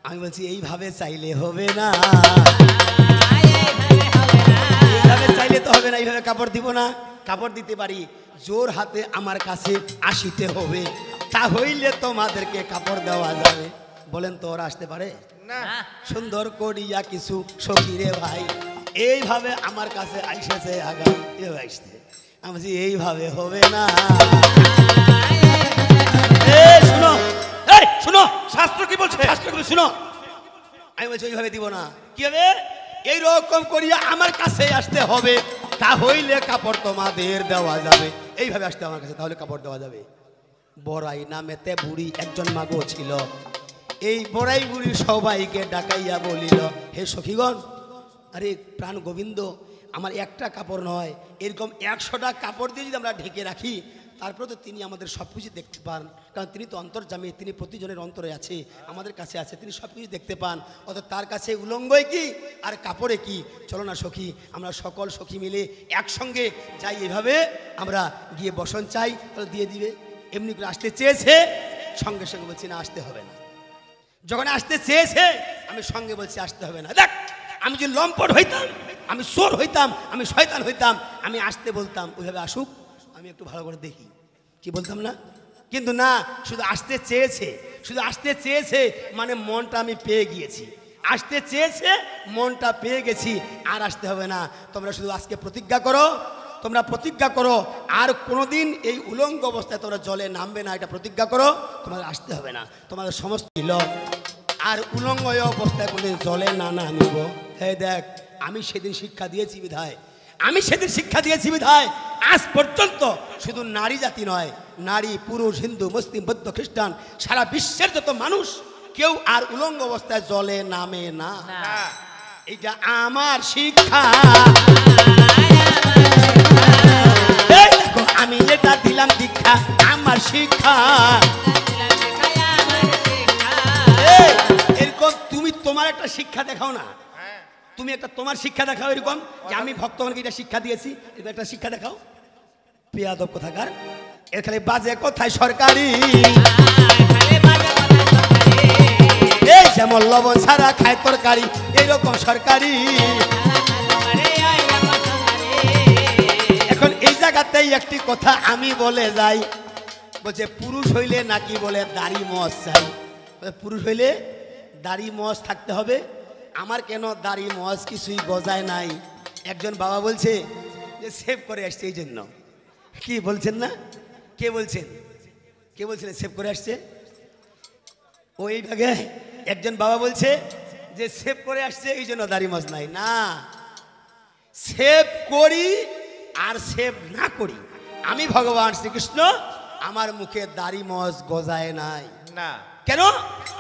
আমি বলছি এইভাবে চাইলে হবে না, এইভাবে চাইলে তো হবে না, এইভাবে কাপড় দিব না। কাপড় দিতে পারি, জোর হাতে আমার কাছে আসিতে হবে, তা হইলে তোমাদেরকে কাপড় দেওয়া যাবে। বলেন তো ওরা আসতে পারে না। সুন্দর করিয়া কিছু সখীরে ভাই এইভাবে আমার কাছে আইসেছে, আগাম এভাবে আসতে। আমি বলছি এইভাবে হবে না। শুনো, এই শুনো, শাস্ত্র কি বলছে? শাস্ত্র কি বলে শুনো। আমি বলছি ওইভাবে দিব না, কি হবে? এইরকম করিয়া আমার কাছে আসতে হবে, তা হইলে কাপড় তোমাদের দেওয়া যাবে। এইভাবে আসতে আমার কাছে, তাহলে কাপড় দেওয়া যাবে। বড়াই নামেতে বুড়ি একজন মাগো ছিল, এই বড়াই বুড়ি সবাইকে ডাকাইয়া বলিল, হে সখীগণ, আরে প্রাণ গোবিন্দ, আমার একটা কাপড় নয়, এরকম 100টা কাপড় দিয়ে যদি আমরা ঢেকে রাখি, তারপরে তো তিনি আমাদের সব কিছু দেখতে পান, কারণ তিনি তো অন্তর্যামী, তিনি প্রতিজনের অন্তরে আছে, আমাদের কাছে আছে, তিনি সব কিছু দেখতে পান। অত তার কাছে উলঙ্গই কি আর কাপড়ে কি? চলো না সখী, আমরা সকল সখী মিলে একসঙ্গে যাই, এভাবে আমরা গিয়ে বসন চাই, তাহলে দিয়ে দিবে। এমনি করে আসতে চেয়েছে, সঙ্গে সঙ্গে বলছি না, আসতে হবে না। যখন আসতে চেয়েছে, আমি সঙ্গে বলছি আসতে হবে না। দেখ, আমি যদি লম্পট হইতাম, আমি চোর হইতাম, আমি শয়তান হইতাম, আমি আসতে বলতাম ওইভাবে আসুক, আমি একটু ভালো করে দেখি, কি বলতাম না? কিন্তু না, শুধু আসতে চেয়েছে, শুধু আসতে চেয়েছে, মানে মনটা আমি পেয়ে গিয়েছি, আসতে চেয়েছে, মনটা পেয়ে গেছি, আর আসতে হবে না। তোমরা শুধু আজকে প্রতিজ্ঞা করো, তোমরা প্রতিজ্ঞা করো, আর কোনোদিন এই উলঙ্গ অবস্থায় তোমরা জলে নামবে না, এটা প্রতিজ্ঞা করো, তোমাদের আসতে হবে না। তোমাদের সমস্ত আর উলঙ্গ অবস্থায় কোনোদিন জলে না নামিব। হ্যাঁ দেখ, আমি সেদিন শিক্ষা দিয়েছি বিধায়, আমি সেদিন শিক্ষা দিয়েছি বিধায় আজ পর্যন্ত শুধু নারী জাতি নয়, নারী, পুরুষ, হিন্দু, মুসলিম, বৌদ্ধ, খ্রিস্টান, সারা বিশ্বের যত মানুষ কেউ আর উলঙ্গ অবস্থায় জলে নামে না। এইটা আমার শিক্ষা। এই দেখো, আমি এটা দিলাম দীক্ষা, আমার শিক্ষা। এরকম তুমি তোমার একটা শিক্ষা দেখাও না, তুমি একটা তোমার শিক্ষা দেখাও, এরকম যে আমি ভক্তগণকে এটা শিক্ষা দিয়েছি, এরকম একটা শিক্ষা দেখাও। বেয়াদব কোথাকার, এর খালি বাজে কোথায় সরকারি, এই যেমন লবণ ছাড়া খায় তরকারি, এইরকম সরকারি। এখন এই জায়গাতেই একটি কথা আমি বলে যাই, বলছে পুরুষ হইলে নাকি বলে দাড়ি মজ চাই, পুরুষ হইলে দাড়ি মজ থাকতে হবে। আমার কেন দাড়ি মজ কিছুই গজায় নাই। একজন বাবা বলছে যে সেভ করে আসছে, এই জন্য। কি বলছেন না? কে বলছেন? কে বলছেন সেভ করে আসছে? ওই ভাগে একজন বাবা বলছে যে সেভ করে আসছে, এই জন্য দাড়ি মজ নাই। না, সেভ করি আর সেভ না করি, আমি ভগবান শ্রীকৃষ্ণ, আমার মুখে দাড়ি মজ গজায় নাই। না, কেন?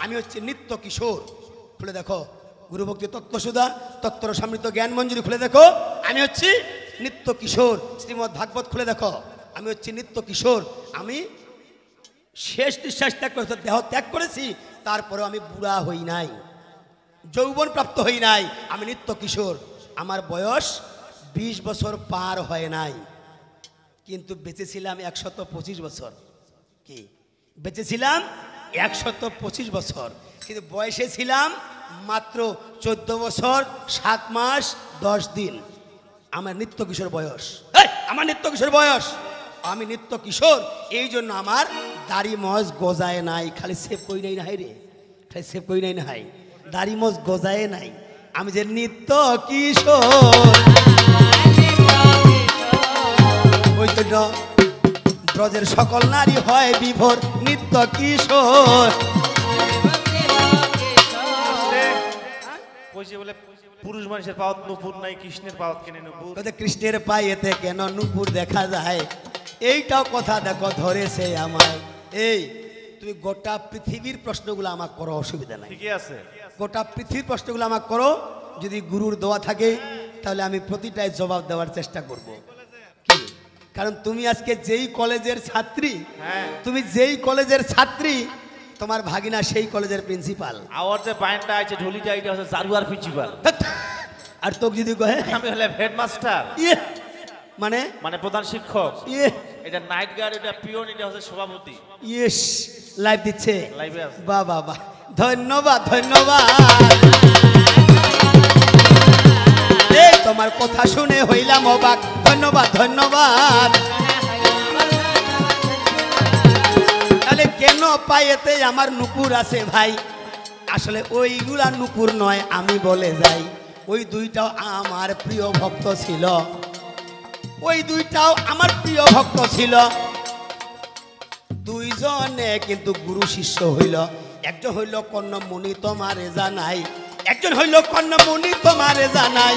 আমি হচ্ছে নিত্য কিশোর। খুলে দেখো গুরুভক্তি তত্ত্বসুধা, তত্ত্ব সমৃদ্ধ জ্ঞান মঞ্জুরি খুলে দেখো, আমি হচ্ছি নিত্য কিশোর। শ্রীমদ্ ভাগবত খুলে দেখো, আমি হচ্ছি নিত্য কিশোর। আমি শেষ নিঃশ্বাস ত্যাগ করে দেহ ত্যাগ করেছি, তারপরেও আমি বুড়া হই নাই, যৌবন প্রাপ্ত হই নাই, আমি নিত্য কিশোর। আমার বয়স 20 বছর পার হয় নাই, কিন্তু বেঁচেছিলাম 125 বছর। কি বেঁচেছিলাম? 125 বছর, কিন্তু বয়সে ছিলাম মাত্র 14 বছর 7 মাস 10 দিন। আমার নিত্য কিশোর বয়স, আমার নিত্য কিশোর বয়স, আমি নিত্য কিশোর। এই জন্য আমার দাড়ি মজ গজায় নাই, খালি সেভ করি নাই না, হাই রে, খালি সেভ করি নাই না, হাই। দাড়ি মোজ গজায় নাই, আমি যে নিত্য কিশোর। ওই তো ন, ব্রজের সকল নারী হয় বিভোর, নিত্য কিশোর। কইছে বলে পুরুষ মানুষের পাওয়াত নুপুর নাই, কৃষ্ণের পাওয়াত কেনে নুপুর। তোদের কৃষ্ণের পায়েতে কেন নুপুর দেখা যায়, এইটাও কথা দেখো ধরেছে আমায়। এই তুমি গোটা পৃথিবীর প্রশ্নগুলো আমাকে করো, অসুবিধা নাই। ঠিকই আছে। গোটা পৃথিবীর প্রশ্নগুলো আমাকে করো, যদি গুরুর দোয়া থাকে তাহলে আমি প্রতিটাই জবাব দেওয়ার চেষ্টা করব। কি? কারণ তুমি আজকে যেই কলেজের ছাত্রী, হ্যাঁ। তুমি যেই কলেজের ছাত্রী, তোমার ভাগিনা সেই কলেজের প্রিন্সিপাল। আওয়ার যে বাইনটা আছে ঢোলিটা, এটা হচ্ছে জারুয়ার প্রিন্সিপাল। আর তোকে যদি কহে আমি হলে হেডমাস্টার, ইয়ে মানে মানে প্রধান শিক্ষক। ইয়ে এটা নাইট গার্ড, এটা পিয়ন, এটা হচ্ছে সভাপতি। ইয়েস, লাইভ দিচ্ছে। লাইভে আছে। বাহ বাহ বাহ, ধন্যবাদ ধন্যবাদ। এই তোমার কথা শুনে হইলাম অবাক, ধন্যবাদ ধন্যবাদ। তাহলে কেন পায়েতে আমার নুপুর আছে ভাই? আসলে ওইগুলা নুপুর নয়, আমি বলে যাই ওই দুইটাও আমার প্রিয় ভক্ত ছিল, ওই দুইটাও আমার প্রিয় ভক্ত ছিল। দুইজনে কিন্তু গুরু শিষ্য হইল। একজন হইল কর্ণমুনি তোমারে জানাই, একজন হইল কর্ণমুনি তোমারে জানাই,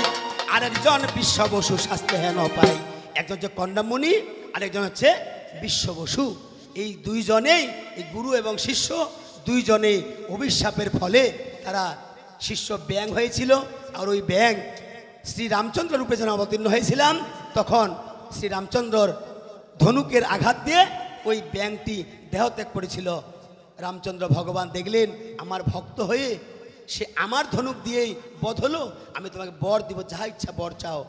আরেকজন বিশ্ব বসু শাস্তে হেন পাই। একজন হচ্ছে কর্ণমুনি, আরেকজন হচ্ছে বিশ্ব বসু। এই দুইজনেই, এই গুরু এবং শিষ্য দুইজনেই অভিশাপের ফলে তারা শিষ্য ব্যাং হয়েছিল। আর ওই ব্যাং শ্রী রামচন্দ্র রূপে যেন অবতীর্ণ হয়েছিলাম, তখন শ্রী রামচন্দ্রর ধনুকের আঘাত দিয়ে ওই ব্যাংটি দেহত্যাগ করেছিল। রামচন্দ্র ভগবান দেখলেন আমার ভক্ত হয়ে সে আমার ধনুক দিয়েই বধ হলো, আমি তোমাকে বর দিব, যা ইচ্ছা বর চাও।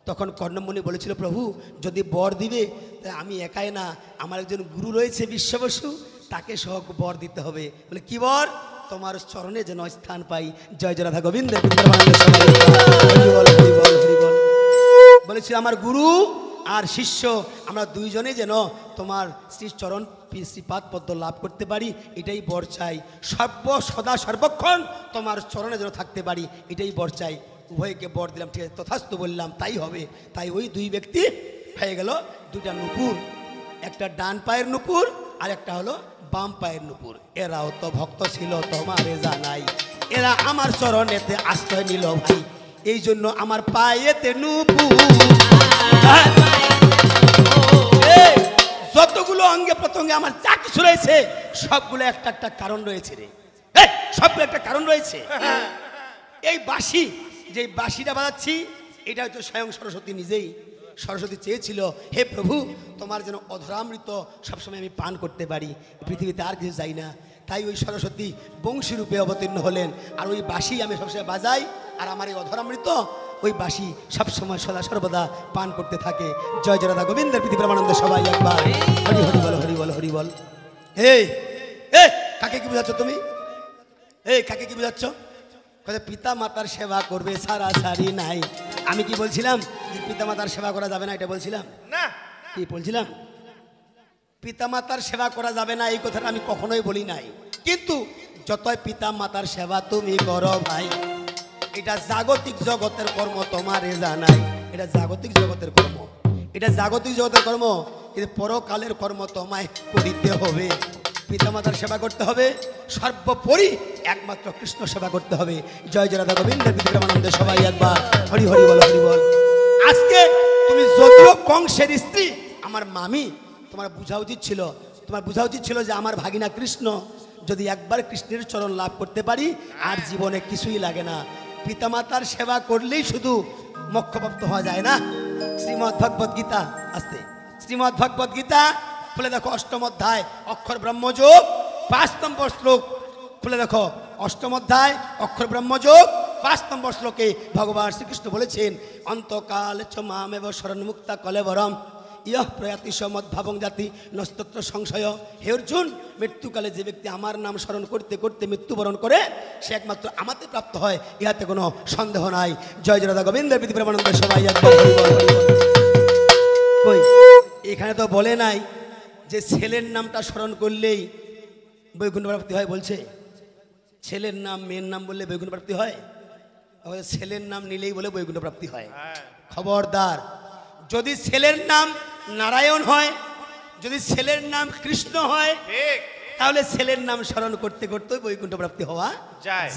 তখন কর্ণমুনি বলেছিল, প্রভু যদি বর দিবে তাই আমি একাই না, আমার একজন গুরু রয়েছে বিশ্ববসু, তাকে সহ বর দিতে হবে। বলে কি বর? তোমার চরণে যেন স্থান পাই। জয় জয় রাধা গোবিন্দ। বলেছিল আমার গুরু আর শিষ্য আমরা দুইজনে যেন তোমার শ্রীচরণ শ্রীপাদ পদ্ম লাভ করতে পারি, এটাই বর চাই। সদা সর্বক্ষণ তোমার চরণে যেন থাকতে পারি, এটাই বর চাই। উভয়কে বর দিলাম, ঠিক আছে তথাস্তু বললাম, তাই হবে। তাই ওই দুই ব্যক্তি হয়ে গেল দুইটা নুপুর, একটা ডান পায়ের নুপুর আর একটা হলো বাম পায়ের নুপুর। এরাও তো ভক্ত ছিল তোমারে জানাই, এরা আমার চরণেতে আশ্রয় নিল ভাই, এই জন্য আমার পায়েতে নুপুর। যতগুলো অঙ্গে প্রত্যঙ্গে আমার যা কিছু রয়েছে সবগুলো একটা একটা কারণ রয়েছে রে, সবগুলো একটা কারণ রয়েছে। এই বাঁশি, যে বাঁশিটা বাজাচ্ছি, এটা হচ্ছে স্বয়ং সরস্বতী নিজেই। সরস্বতী চেয়েছিল, হে প্রভু তোমার যেন অধরামৃত সবসময় আমি পান করতে পারি, পৃথিবীতে আর কিছু চাই না। তাই ওই সরস্বতী বংশী রূপে অবতীর্ণ হলেন, আর ওই বাঁশি আমি সবসময় বাজাই, আর আমার এই অধরামৃত ওই বাঁশি সবসময় সদা সর্বদা পান করতে থাকে। জয় জয় রাধা গোবিন্দের পৃথিবী প্রেমানন্দ সবাই একবার হরি হরি বল, হরি বল, হরি বল। এই কাকে কি বুঝাচ্ছ তুমি? এই কাকে কি বুঝাচ্ছ? পিতা মাতার সেবা করবে, সারা সারি নাই। আমি কি বলছিলাম যে পিতা মাতার সেবা করা যাবে না? এটা বলছিলাম না। কি বলছিলাম? পিতা মাতার সেবা করা যাবে না এই কথাটা আমি কখনোই বলি নাই। কিন্তু যতই পিতা মাতার সেবা তুমি করো ভাই, এটা জাগতিক জগতের কর্ম, তোমারে জানাই। এটা জাগতিক জগতের কর্ম, এটা জাগতিক জগতের কর্ম, কিন্তু পরকালের কর্ম তোমায় করিতে হবে। পিতামাতার সেবা করতে হবে, সর্বোপরি একমাত্র কৃষ্ণ সেবা করতে হবে। জয় জয় রাধা গোবিন্দের পৃথিবী প্রেমানন্দে সবাই একবার হরি হরি বল, হরি বল। আজকে তুমি যদিও কংসের স্ত্রী, আমার মামি, তোমার বোঝা উচিত ছিল, তোমার বোঝা উচিত ছিল যে আমার ভাগিনা কৃষ্ণ, যদি একবার কৃষ্ণের চরণ লাভ করতে পারি আর জীবনে কিছুই লাগে না। পিতামাতার সেবা করলেই শুধু মোক্ষপ্রাপ্ত হওয়া যায় না। শ্রীমদ্ ভগবদ গীতা, আসতে শ্রীমদ্ ভগবদ গীতা খুলে দেখো, অষ্টম অধ্যায় অক্ষর ব্রহ্মযোগ 5 নম্বর শ্লোক খুলে দেখো। অষ্টম অধ্যায় অক্ষর ব্রহ্মযোগ 5 নম্বর শ্লোকে ভগবান শ্রীকৃষ্ণ বলেছেন, অন্তকাল চ মামেব শরণমুক্তা কলেবরম ইহ প্রয়াতি সমদ্ভাবং জাতি নস্তত্র সংশয়। হে অর্জুন, মৃত্যুকালে যে ব্যক্তি আমার নাম স্মরণ করতে করতে মৃত্যুবরণ করে, সে একমাত্র আমাতে প্রাপ্ত হয়, ইহাতে কোনো সন্দেহ নাই। জয় জয় রাধা গোবিন্দের পৃথিবী প্রেমানন্দে সবাই একবার হরি বল, হরি বল। কই এখানে তো বলে নাই যে ছেলের নামটা স্মরণ করলেই বৈকুণ্ঠ প্রাপ্তি হয়, বলছে? ছেলের নাম মেয়ের নাম বললে বৈকুণ্ঠ প্রাপ্তি হয়? আবার ছেলের নাম নিলেই বলে বৈকুণ্ঠ প্রাপ্তি হয়? খবরদার, যদি ছেলের নাম নারায়ণ হয়, যদি ছেলের নাম কৃষ্ণ হয়, তাহলে ছেলের নাম স্মরণ করতে করতে বৈকুণ্ঠ প্রাপ্তি হওয়া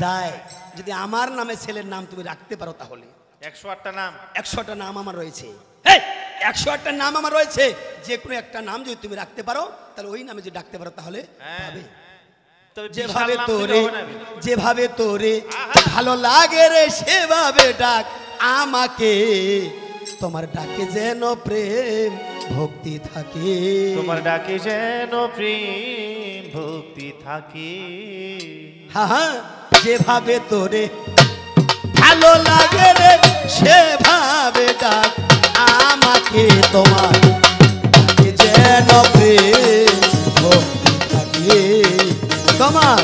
যায়। যদি আমার নামে ছেলের নাম তুমি রাখতে পারো তাহলে 108টা নাম, 100টা নাম আমার রয়েছে, 108টা নাম আমার রয়েছে, যে কোনো একটা নাম যদি তুমি রাখতে পারো তাহলে ওই নামে যদি ডাকতে পারো তাহলে পাবে। তবে যেভাবে তোরে, যেভাবে তোরে ভালো লাগে রে সেভাবে ডাক আমাকে, তোমার ডাকে যেন প্রেম ভক্তি থাকে, তোমার ডাকে যেন প্রেম ভক্তি থাকে। হ্যাঁ, যেভাবে তোরে ভালো লাগে রে সেভাবে ডাক আমাকে, তোমার ডাকে যেন প্রেম ভক্তি থাকে, তোমার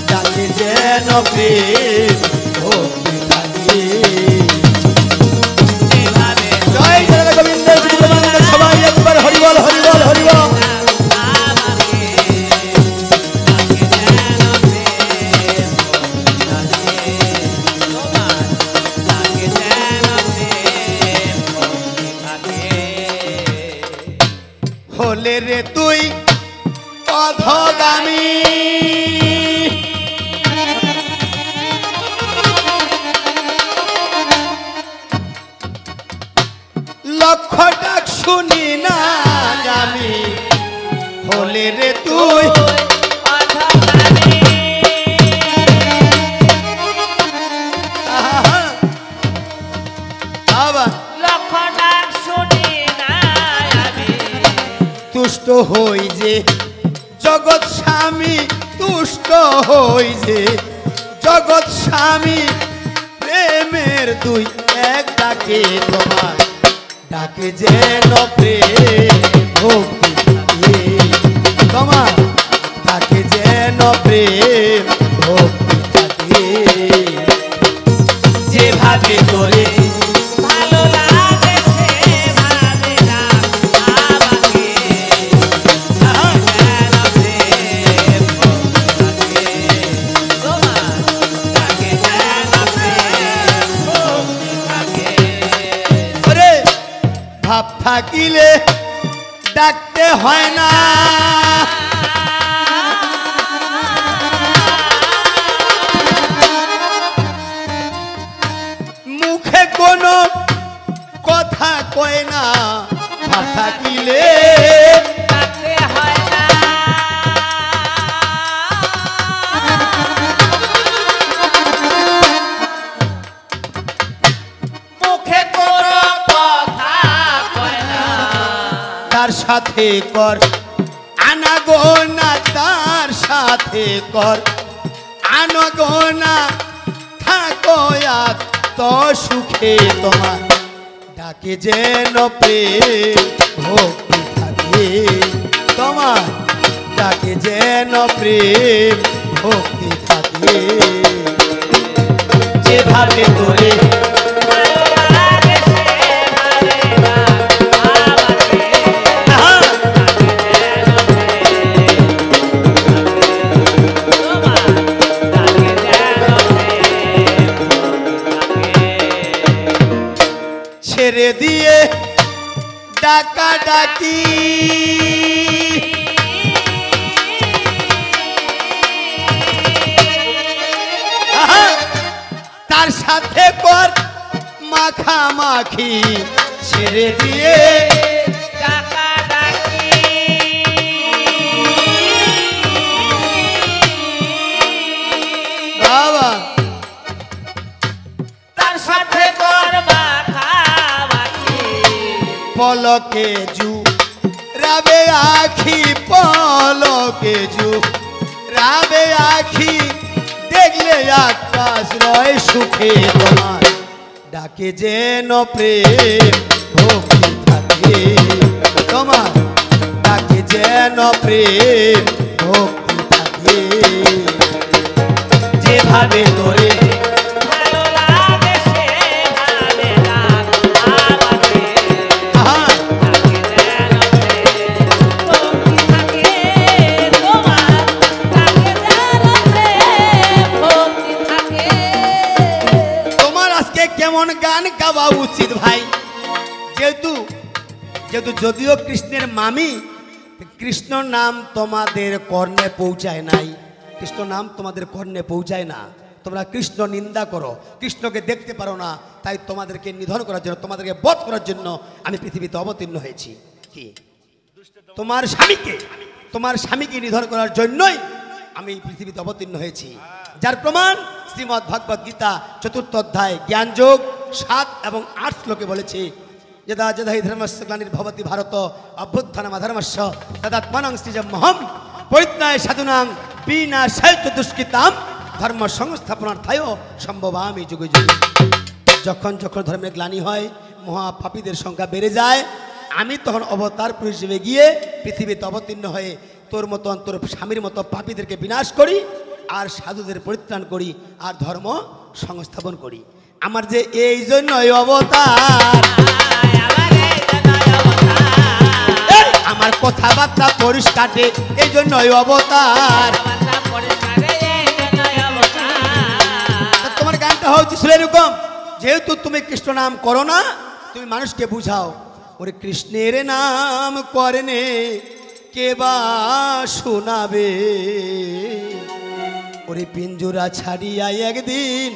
ডাকে যেন প্রেম ভক্তি থাকে। জয় জয় গোবিন্দের গোবিন্দ, সবাই একবার হরিবল হরিবল হরিবল। হলে রে তুই পথগামী, লক্ষ ডাক শুনি না আমি, হলে রে তুই আবার তুষ্ট হই যে জগৎ স্বামী, তুষ্ট হই যে জগৎ স্বামী, প্রেমের দুই এক ডাকে, তোমার ডাকে যেন প্রেম ভক্তি থাকে, তোমার ডাকে যেন প্রেম ভক্তি থাকে। যেভাবে তোরে ভালো লাগে সেভাবে ডাক আমাকে, যেন প্রেম ভক্তি থাকে, তোমার ডাকে যেন প্রেম ভক্তি থাকে। ওরে ভাব থাকিলে ডাকতে হয় না, মুখে কোনো কথা কয় না, ভাব থাকিলে ডাকতে হয় না, মুখে কোনো কথা কয় না, তার সাথে কর আনাগোনা, তার সাথে কর আনাগোনা, থাকো তো সুখে, তোমার ডাকে যেন প্রেম ভক্তি থাকে, তোমার ডাকে যেন প্রেম ভক্তি থাকে। যেভাবে তোরে ভালো লাগে সেভাবে ডাক আমাকে, তোমার ডাকে যেন প্রেম ভক্তি থাকে। ছেড়ে দিয়ে ডাকা ডাকি, তার সাথে কর মাখামাখি, ছেড়ে দিয়ে ডাকাডাকি, বাবা তার সাথে কর মাখামাখি, পলকে জু রাবে আখি, পলকে জু রাবে আখি, দেখলে আকাশ রয় সুখে, তোমার ডাকে যেন প্রেম ভক্তি থাকে, তোমার ডাকে যেন প্রেম ভক্তি থাকে। যেভাবে তোরে ভালো লাগে সেভাবে ডাক আমাকে, আহা, ডাকে যেন প্রেম ভক্তি থাকে, তোমার ডাকে যেন প্রেম এমন গান গাওয়া উচিত ভাই, যেহেতু যেহেতু যদিও কৃষ্ণের মামি, কৃষ্ণ নাম তোমাদের কর্ণে পৌঁছায় নাই, কৃষ্ণ নাম তোমাদের কর্ণে পৌঁছায় না, তোমরা কৃষ্ণ নিন্দা করো, কৃষ্ণকে দেখতে পারো না, তাই তোমাদেরকে নিধন করার জন্য, তোমাদেরকে বধ করার জন্য আমি পৃথিবীতে অবতীর্ণ হয়েছি। কি তোমার স্বামীকে নিধন করার জন্যই আমি পৃথিবীতে অবতীর্ণ হয়েছি, যার প্রমাণ শ্রীমদ্ ভগবদ গীতা 4th অধ্যায় জ্ঞানযোগ 7 এবং 8 শ্লোকে বলেছে, যদা যদা হি ধর্মস্য গ্লানির্ভবতি ভারত অভ্যুত্থানমধর্মস্য তদাত্মানং সৃজমহম পরিত্রাণায় সাধুনাং বিনাশায় চ দুষ্কৃতাম ধর্ম সংস্থাপনার্থায় সম্ভবামি যুগে যুগে। যখন যখন ধর্মের গ্লানি হয়, মহাপাপীদের সংখ্যা বেড়ে যায়, আমি তখন অবতার পুরুষ হিসেবে গিয়ে পৃথিবীতে অবতীর্ণ হয়ে তোর মতো তোর স্বামীর মতো পাপীদেরকে বিনাশ করি, আর সাধুদের পরিত্রাণ করি, আর ধর্ম সংস্থাপন করি। আমার যে এই জন্যই অবতার, আমার কথাবার্তা পরিষ্কারে এই জন্যই অবতার। তোমার গানটা হচ্ছে এরকম, যেহেতু তুমি কৃষ্ণ নাম করো না, তুমি মানুষকে বুঝাও, ওরে কৃষ্ণের নাম করেনে কে বা শোনাবে, ওরে পিঞ্জুরা ছাড়িয়া একদিন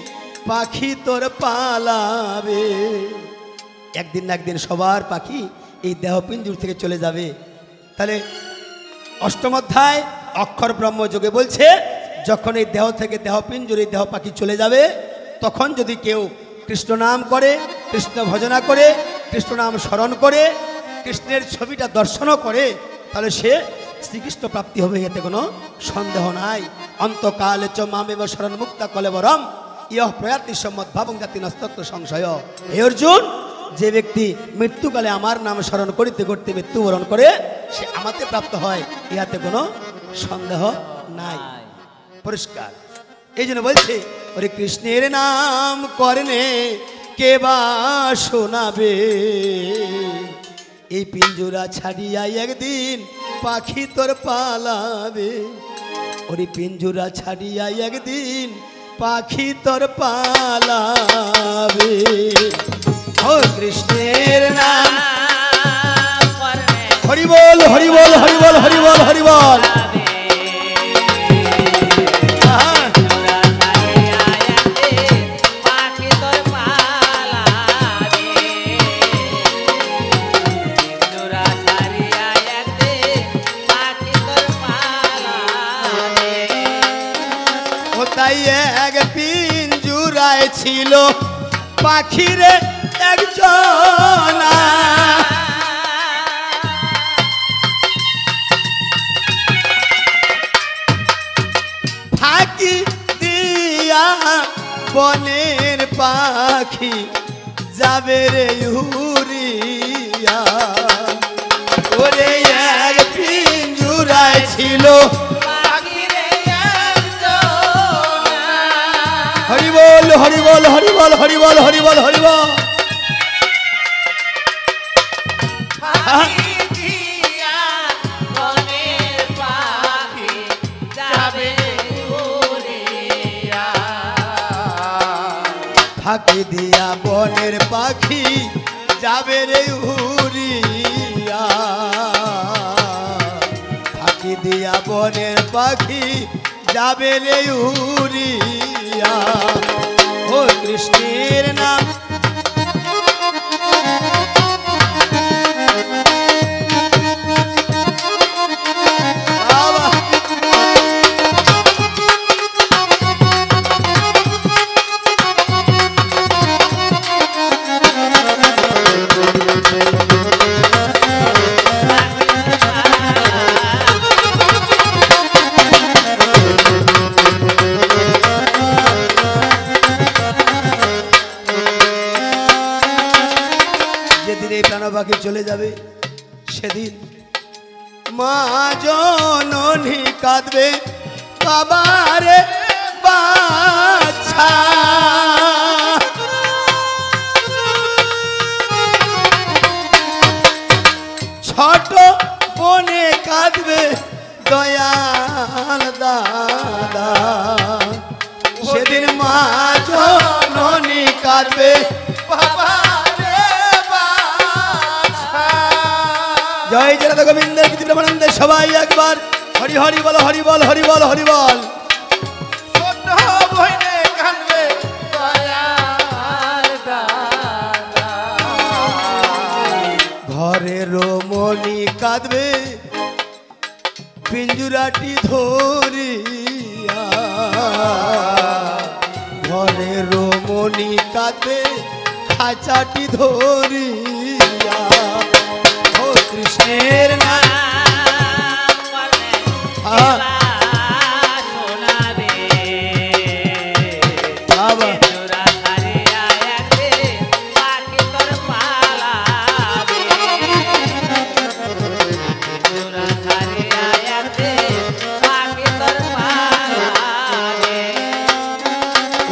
পাখি তোর পালাবে। একদিন না একদিন সবার পাখি এই দেহ পিঞ্জুর থেকে চলে যাবে। তাহলে 8ম অধ্যায় অক্ষর ব্রহ্মযোগে বলছে, যখন এই দেহ থেকে দেহ পিঞ্জুর, এই দেহ পাখি চলে যাবে, তখন যদি কেউ কৃষ্ণ নাম করে, কৃষ্ণ ভজনা করে, কৃষ্ণ নাম স্মরণ করে, কৃষ্ণের ছবিটা দর্শনও করে, তাহলে সে শ্রীকৃষ্ণ প্রাপ্তি হবে, এতে কোনো সন্দেহ নাই। অন্তকালে চ মামেব শরণ মুক্তা কলেবরম ইহ প্রয়াতি সম্মত ভাবং জাতি নস্তত্ব সংশয়। হে অর্জুন, যে ব্যক্তি মৃত্যুকালে আমার নাম স্মরণ করিতে করতে মৃত্যুবরণ করে, সে আমাতে প্রাপ্ত হয়, ইহাতে কোনো সন্দেহ নাই, পরিষ্কার। এই জন্য বলছে, ওরে কৃষ্ণের নাম করেনে কে বা শোনাবে, এই পিঞ্জুরা ছাড়িয়া একদিন পাখি তোর পালাবে, ওরে পিঞ্জুরা ছাড়িয়া একদিন পাখি তোর পালাবে। ও কৃষ্ণের নাম হরি বল, হরি বল, হরি বল, হরি বল, হরি বল। তাই এক পিঞ্জুরায় ছিল পাখিরে একজন, ফাঁকি দিয়া বনের পাখি যাবে রে উড়িয়া, ওরে এক পিঞ্জুরায় ছিল হরি বল, হরি বল, হরি বল, হরি বল, হরি বল, হরি বল। ফাঁকি দিয়া বনের পাখি যাবে রে উড়িয়া, ফাঁকি দিয়া বনের পাখি যাবে রে উড়িয়া। ও কৃষ্ণের নাম পাখি চলে যাবে, সেদিন মা জননী কাঁদবে, বাবারে বাছা, ছোট বনে কাঁদবে দয়াল দাদা, সেদিন মা জননী কাঁদবে বাবা রে বাছা। জয় জগন্নাথ গোবিন্দের বিদ্যানন্দে সবাই একবার হরি হরি বল হরি বল হরি বল হরি বল। ছোট বইনে কাঁদবে দয়ার দাদা। ঘরের মনি কাঁদবে পিঞ্জুরাটি ধরিয়া, ঘরের মনি কাঁদবে খাঁচাটি ধরিয়া। ও কৃষ্ণের নাম বাবা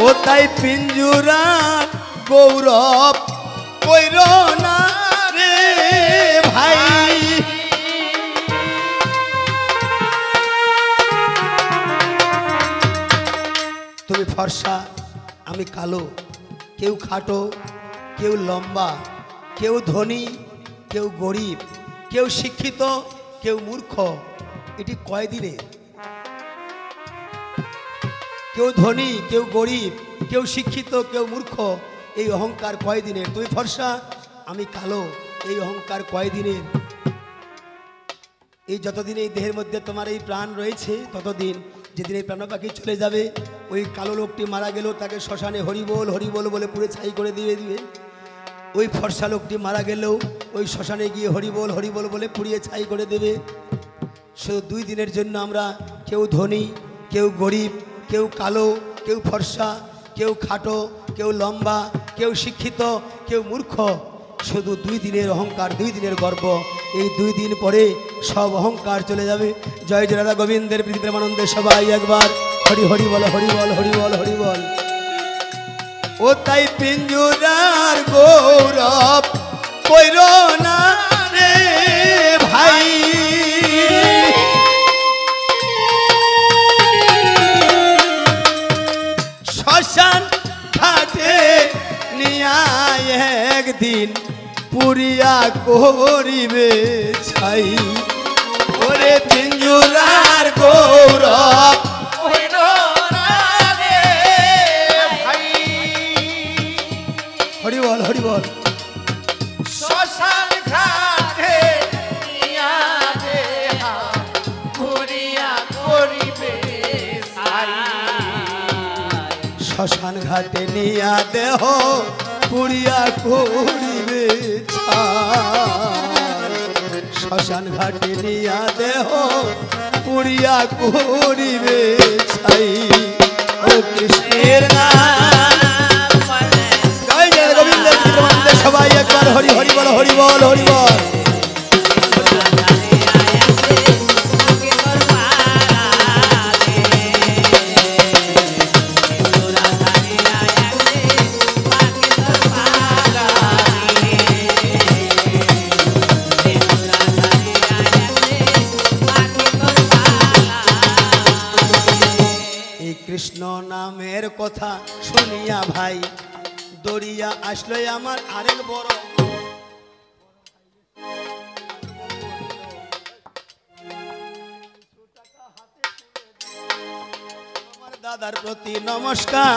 ও তাই পিঞ্জুরা গৌরব কইর না রে ভাই। তুমি ফর্সা আমি কালো, কেউ খাটো কেউ লম্বা, কেউ ধনী কেউ গরিব, কেউ শিক্ষিত কেউ মূর্খ। এটি কয়দিনে? কেউ ধনী কেউ গরিব, কেউ শিক্ষিত কেউ মূর্খ, এই অহংকার কয়দিনের? তুই ফর্সা আমি কালো, এই অহংকার কয়দিনের? এই যতদিন এই দেহের মধ্যে তোমার এই প্রাণ রয়েছে ততদিন, যেদিন এই প্রাণ পাখি চলে যাবে, ওই কালো লোকটি মারা গেল, তাকে শ্মশানে হরিবোল হরিবোল বলে পুড়ে ছাই করে দিবে। ওই ফর্সা লোকটি মারা গেলেও ওই শ্মশানে গিয়ে হরিবোল হরিবোল বলে পুড়িয়ে ছাই করে দেবে। শুধু 2 দিনের জন্য আমরা কেউ ধনী কেউ গরিব, কেউ কালো কেউ ফর্সা, কেউ খাটো কেউ লম্বা, কেউ শিক্ষিত কেউ মূর্খ, শুধু 2 দিনের অহংকার, 2 দিনের গর্ব। এই 2 দিন পরে সব অহংকার চলে যাবে। জয় জয় রাধা গোবিন্দের প্রেমানন্দে সবাই একবার হরি হরি বল হরি বল হরি বল হরি বল। ও তাই পিঞ্জুরার গৌরব কইর না রে ভাই। শ্মশান ঘাটে নিয়া একদিন পুরিয়া করিবে ছাই। ওরে পিঞ্জুরার গৌরব কইর না রে ভাই। হরি বল হরি বল। শ্মশান ঘাটে নিয়া দেহা ঘুরিয়া করিবে ছাই। শ্মশান ঘাটে নিয়া দেহ পুরিয়া করিবে ছাই। শ্মশান ঘাটে নিয়া দেহ পুরিয়া করিবে ছাই। ও কৃষ্ণের নাম জয় জয় গোবিন্দের প্রেমানন্দে সবাই একবার হরি হরি বল হরি বল হরি বল। কৃষ্ণ নামের কথা শুনিয়া ভাই দরিয়া আসলো আমার আরেক বড়। আমার দাদার প্রতি নমস্কার।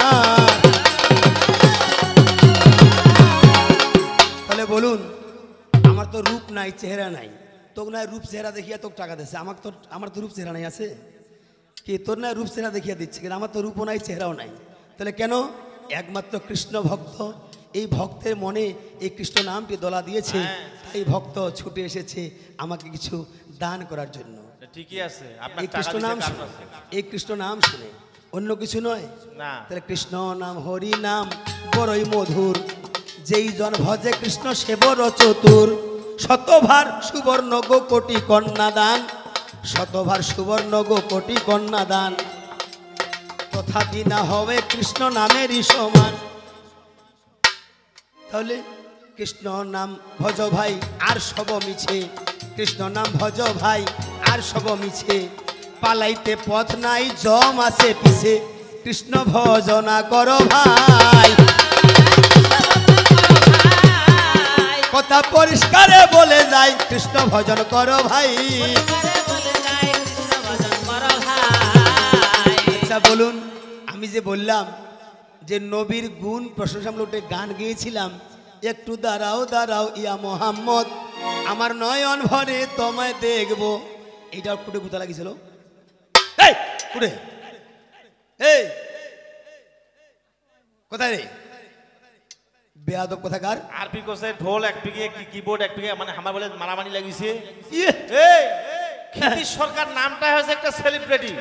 তাহলে বলুন, আমার তো রূপ নাই চেহারা নাই, তোকে না রূপ চেহারা দেখিয়া তোকে টাকা দিচ্ছে, আমার তো রূপ চেহারা নাই আছে কি? তোর না রূপ চেহারা দেখিয়া দিচ্ছে, কিন্তু আমার তো রূপও নাই চেহারাও নাই। তাহলে কেন? একমাত্র কৃষ্ণ ভক্ত, এই ভক্তের মনে এই কৃষ্ণ নামটি দোলা দিয়েছে, তাই ভক্ত ছুটে এসেছে আমাকে কিছু দান করার জন্য। ঠিকই আছে, আপনার এই টাকা কৃষ্ণ দিতে নাম কারণ শুনে, আছে। এই কৃষ্ণ নাম শুনে, অন্য কিছু নয়। না। তাহলে কৃষ্ণ নাম হরি নাম বড়ই মধুর, যেই জন ভজে কৃষ্ণ সে বড় চতুর। শতভার সুবর্ণ গো কোটি কন্যা দান, শতভার সুবর্ণ গো কোটি কন্যা দান, তথাপি না হবে কৃষ্ণ নামেরই সমান। তাহলে কৃষ্ণ নাম ভজ ভাই আর সব মিছে, কৃষ্ণ নাম ভজ ভাই আর সব মিছে। পালাইতে পথ নাই জম আছে পিছে, কৃষ্ণ ভজনা কর ভাই। কথা পরিষ্কারে বলে যাই কৃষ্ণ ভজন করো ভাই। বলে যায় কৃষ্ণ ভজন করো ভাই। আচ্ছা বলুন, আমি যে বললাম যে নবীর গুণ প্রশংসামূলক গান গেয়েছিলাম, একটু দাঁড়াও দাঁড়াও ইয়া মোহাম্মদ, আমার নয়ন ভরে তোমায় দেখবো, এইটা কুটে গুতা লাগিয়েছিল। এই কুটে, এই কোথায় রে বেয়াদব কোথাকার? আরপি কোসে ঢোল এক পিকে কিবোর্ড এক পিকে, মানে আমার বলে মারামারি লাগিয়েছে। ইয়ে, এই ক্ষিতি সরকার নামটা হচ্ছে একটা সেলিব্রিটি।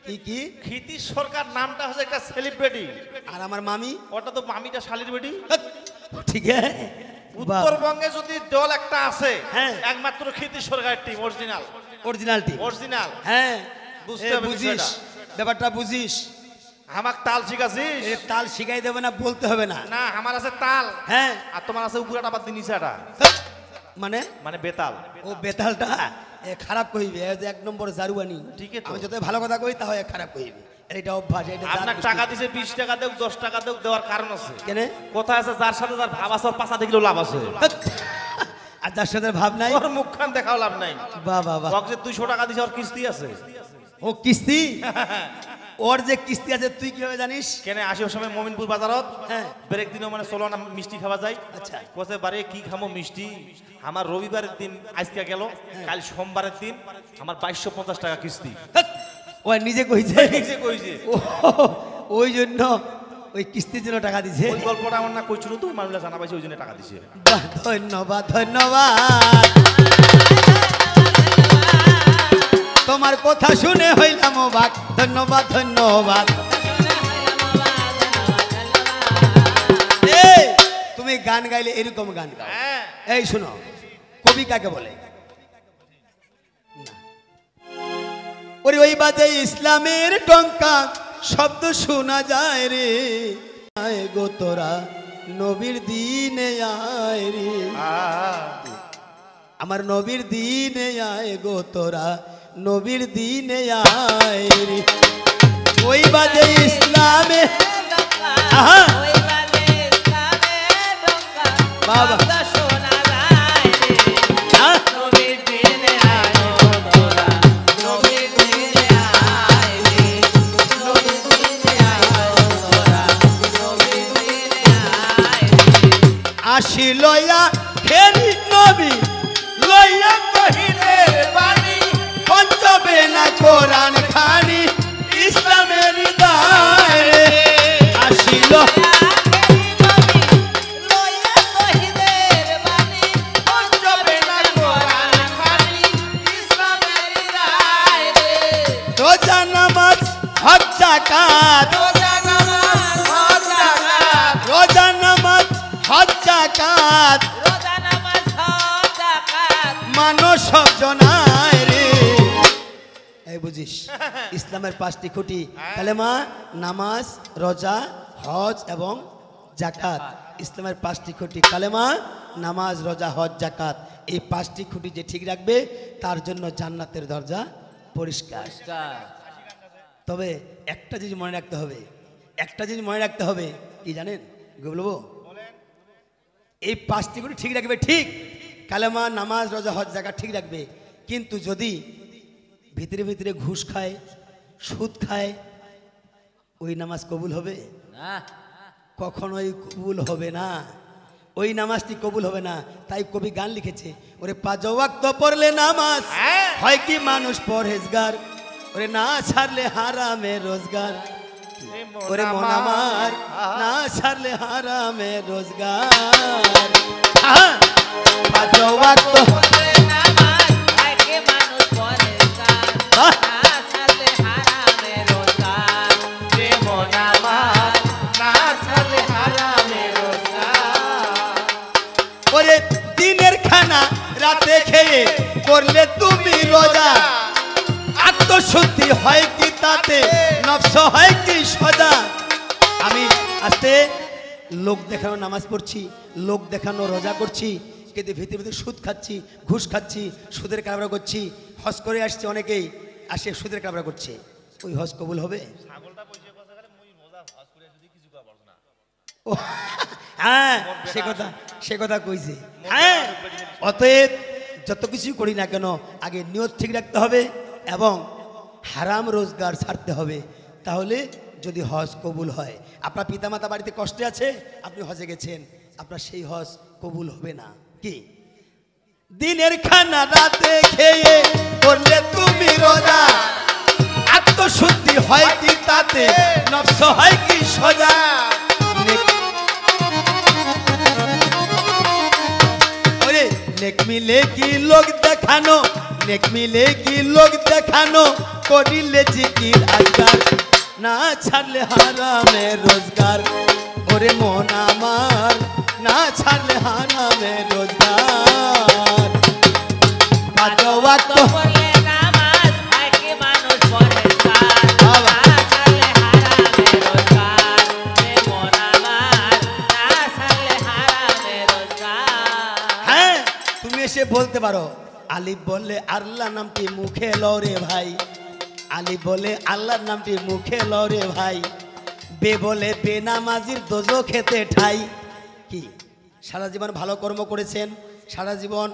কি কি? ক্ষিতি সরকার নামটা হচ্ছে একটা সেলিব্রিটি। আর আমার মামি? ওটা তো মামিটা শালির বেটি। ঠিক আছে, উত্তরবঙ্গে যদি দল একটা আছে, হ্যাঁ। একমাত্র ক্ষিতি সরকারের team, original original team. Original. হ্যাঁ বুঝতে এ হবে বুঝিস, বিষয়টা। ব্যাপারটা বুঝিস। আমার তাল শিখাছিস? এ তাল শিখাই দেবে না, বলতে হবে না। না, আমার আছে তাল, হ্যাঁ আর তোমার আছে উপরাটা বাদ নিচাটা, মানে মানে বেতাল। ও বেতালটা এ খারাপ কইবে, এ যে এক নম্বর জারুয়ানি। ঠিকই তো। আমি যত ভালো কথা কই তাহলে খারাপ কইবে, এটা অভ্যাস। এটা আপনার টাকা দিছে 20 টাকা দেও 10 টাকা দেও, দেওয়ার কারণ আছে। কেনে? কোথায় আছে যার সাথে যার ভাব আছে, ওর পাশা দেখলেও লাভ আছে। আর যার সাথে ভাব নাই, ওর মুখখান দেখাও লাভ নাই। বাহ বাহ বাহ। ওকে যে 200 টাকা দিছে, ওর কিস্তি আছে। ও কিস্তি, ওর যে কিস্তি আছে তুই কিভাবে জানিস? কেন আসি ওর সময় মমিনপুর বাজারত, হ্যাঁ। ব্রেক দিনও মানে চলো না মিষ্টি খাওয়া যায়। আচ্ছা। কোসে বারে কি খামো মিষ্টি, আমার রবিবারের দিন আজকে গেল, কাল সোমবারের দিন আমার 2250 টাকা কিস্তি। ও নিজে কইছে, নিজে কইছে। ও, ওই জন্য ওই কিস্তির জন্য টাকা দিছে। ওই গল্পটা আমার না কইছিল তো, মানুষরা জানা পাইছে, ওই জন্য টাকা দিছে। বাহ, ধন্যবাদ ধন্যবাদ, তোমার কথা শুনে হইলাম অবাক, ধন্যবাদ ধন্যবাদ। এই তুমি গান গাইলে এরকম গান গাও। হ্যাঁ। এই শোনো, কবি কাকে বলে? ওরে ওই বাজে ইসলামের টঙ্কা শব্দ শোনা যায় রে, আয় গো তোরা নবীর দিনে আয় রে, আমার নবীর দিনে আয় গো তোরা নবীর দিনে আয় রে, ওই বাজে ইসলামে। আহা, বাবা। হ্যাঁ? আসি লইয়া খেলি নবী লইয়া কহিলে বাণী, পঞ্চবে না কোরআন খানি ইসলামের হৃদয় রে, আসিল রোজা নামাজ হজ যাকাত, রোজা নামাজ হজ যাকাত, মানো সব জনায় রে। এই বুঝিস ইসলামের 5টি খুঁটি, কালেমা, নামাজ, রোজা, হজ এবং যাকাত। ইসলামের 5টি খুঁটি, কালেমা, নামাজ, রোজা, হজ, যাকাত। এই 5টি খুঁটি যে ঠিক রাখবে তার জন্য জান্নাতের দরজা পরিষ্কার। তবে একটা জিনিস মনে রাখতে হবে, একটা জিনিস মনে রাখতে হবে, কি জানেন বলবো? এই 5টি খুঁটি ঠিক রাখবে, ঠিক কালেমা, নামাজ, রোজা, হজ, যাকাত ঠিক রাখবে, কিন্তু যদি ভিতরে ভিতরে ঘুষ খায়, সুদ খায়, ওই নামাজ কবুল হবে? কখনোই কবুল হবে না, ওই নামাজটি কবুল হবে না। তাই কবি গান লিখেছে, ওরে 5 ওয়াক্ত পড়লে নামাজ হয় কি মানুষ পরহেজগার, ওরে না ছাড়লে হারামে রোজগার, ওরে মন আমার না ছাড়লে হারামে রোজগার। 5 ওয়াক্ত ওরে দিনের খানা রাতে খেয়ে করলে তুমি রোজা, আত্মশুদ্ধি হয় কি তাতে, নফস হয় কি সজা। আমি আস্তে লোক দেখানো নামাজ পড়ছি, লোক দেখানো রোজা করছি, কিন্তু ভিতরে ভিতরে সুদ খাচ্ছি, ঘুষ খাচ্ছি, সুদের কারবার করছি, হজ করে আসছে, অনেকেই আসে সুদের কারবার করছে, ওই হজ কবুল হবে? ও হ্যাঁ, সে কথা সে কথা কইছে। হ্যাঁ, অতএব যত কিছুই করি না কেন আগে নিয়ত ঠিক রাখতে হবে এবং হারাম রোজগার ছাড়তে হবে, তাহলে যদি হজ কবুল হয়। আপনার পিতামাতা বাড়িতে কষ্টে আছে, আপনি হজে গেছেন, আপনার সেই হজ কবুল হবে না। কি দিনের খানা রাতে খেয়ে করলে তুমি রোজা, আত্মশুদ্ধি হয় কি তাতে, নফস হয় কি সজা। ওরে নেক মিলে কি লোক দেখানো, নেক মিলে কি লোক দেখানো, করিলে জিকির আজকার, না ছাড়লে হারামে রোজগার। ওরে মন আমার, না ছাড়লে হারামে রোজগার। পাঁচ ওয়াক্ত পড়লে নামাজ হয় কি মানুষ পরেশান, বাবা। না ছাড়লে হারামে রোজগার, এ মন আমার, না ছাড়লে হারামে রোজগার। হ্যাঁ, তুমি এসে বলতে পারো আলিফ বললে আল্লাহ নামটি মুখে লরে ভাই, আলিফ বলে আল্লাহর নামটি মুখে লরে ভাই, বে বলে বেনামাজির দোজো খেতে ঠাই। কি সারা জীবন ভালো কর্ম করেছেন, সারা জীবন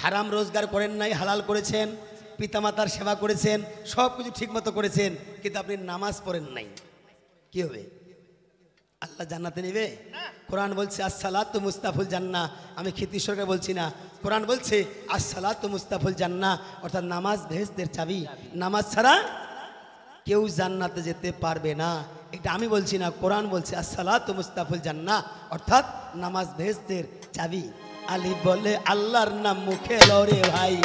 হারাম রোজগার করেন নাই, হালাল করেছেন, পিতামাতার সেবা করেছেন, সব কিছু ঠিকমতো করেছেন, কিন্তু আপনি নামাজ পড়েন নাই, কি হবে? আল্লাহ জান্নাতে নেবে? কোরআন বলছে আসসালাতু মুস্তাফুল জান্নাহ। আমি খ্যাতি সরকার বলছি না, কোরআন বলছে আসসালাতু মুস্তাফুল জান্নাহ, অর্থাৎ নামাজ বেহেশতের চাবি। নামাজ ছাড়া কেউ জান্নাতে যেতে পারবে না, এটা আমি বলছি না, কোরআন বলছে আসসালাতু মুস্তাফুল জান্নাহ, অর্থাৎ নামাজ বেহেশতের চাবি। আলী বলে আল্লাহর নাম মুখে লরে ভাই,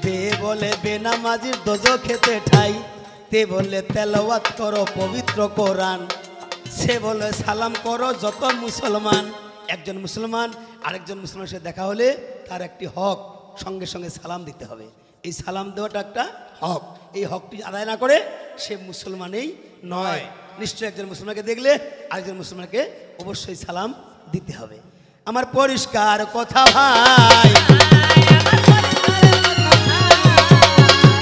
বে বলে বেনামাজির দোজো খেতে ঠাই, তে বলে তেলাওয়াত করো পবিত্র কোরআন, সে বলে সালাম করো যত মুসলমান। একজন মুসলমান আরেকজন মুসলমানের সাথে দেখা হলে তার একটি হক, সঙ্গে সঙ্গে সালাম দিতে হবে। এই সালাম দেওয়াটা একটা হক, এই হকটি আদায় না করে সে মুসলমানেই নয়। নিশ্চয়ই একজন মুসলমানকে দেখলে আরেকজন মুসলমানকে অবশ্যই সালাম দিতে হবে। আমার পরিষ্কার কথা ভাই,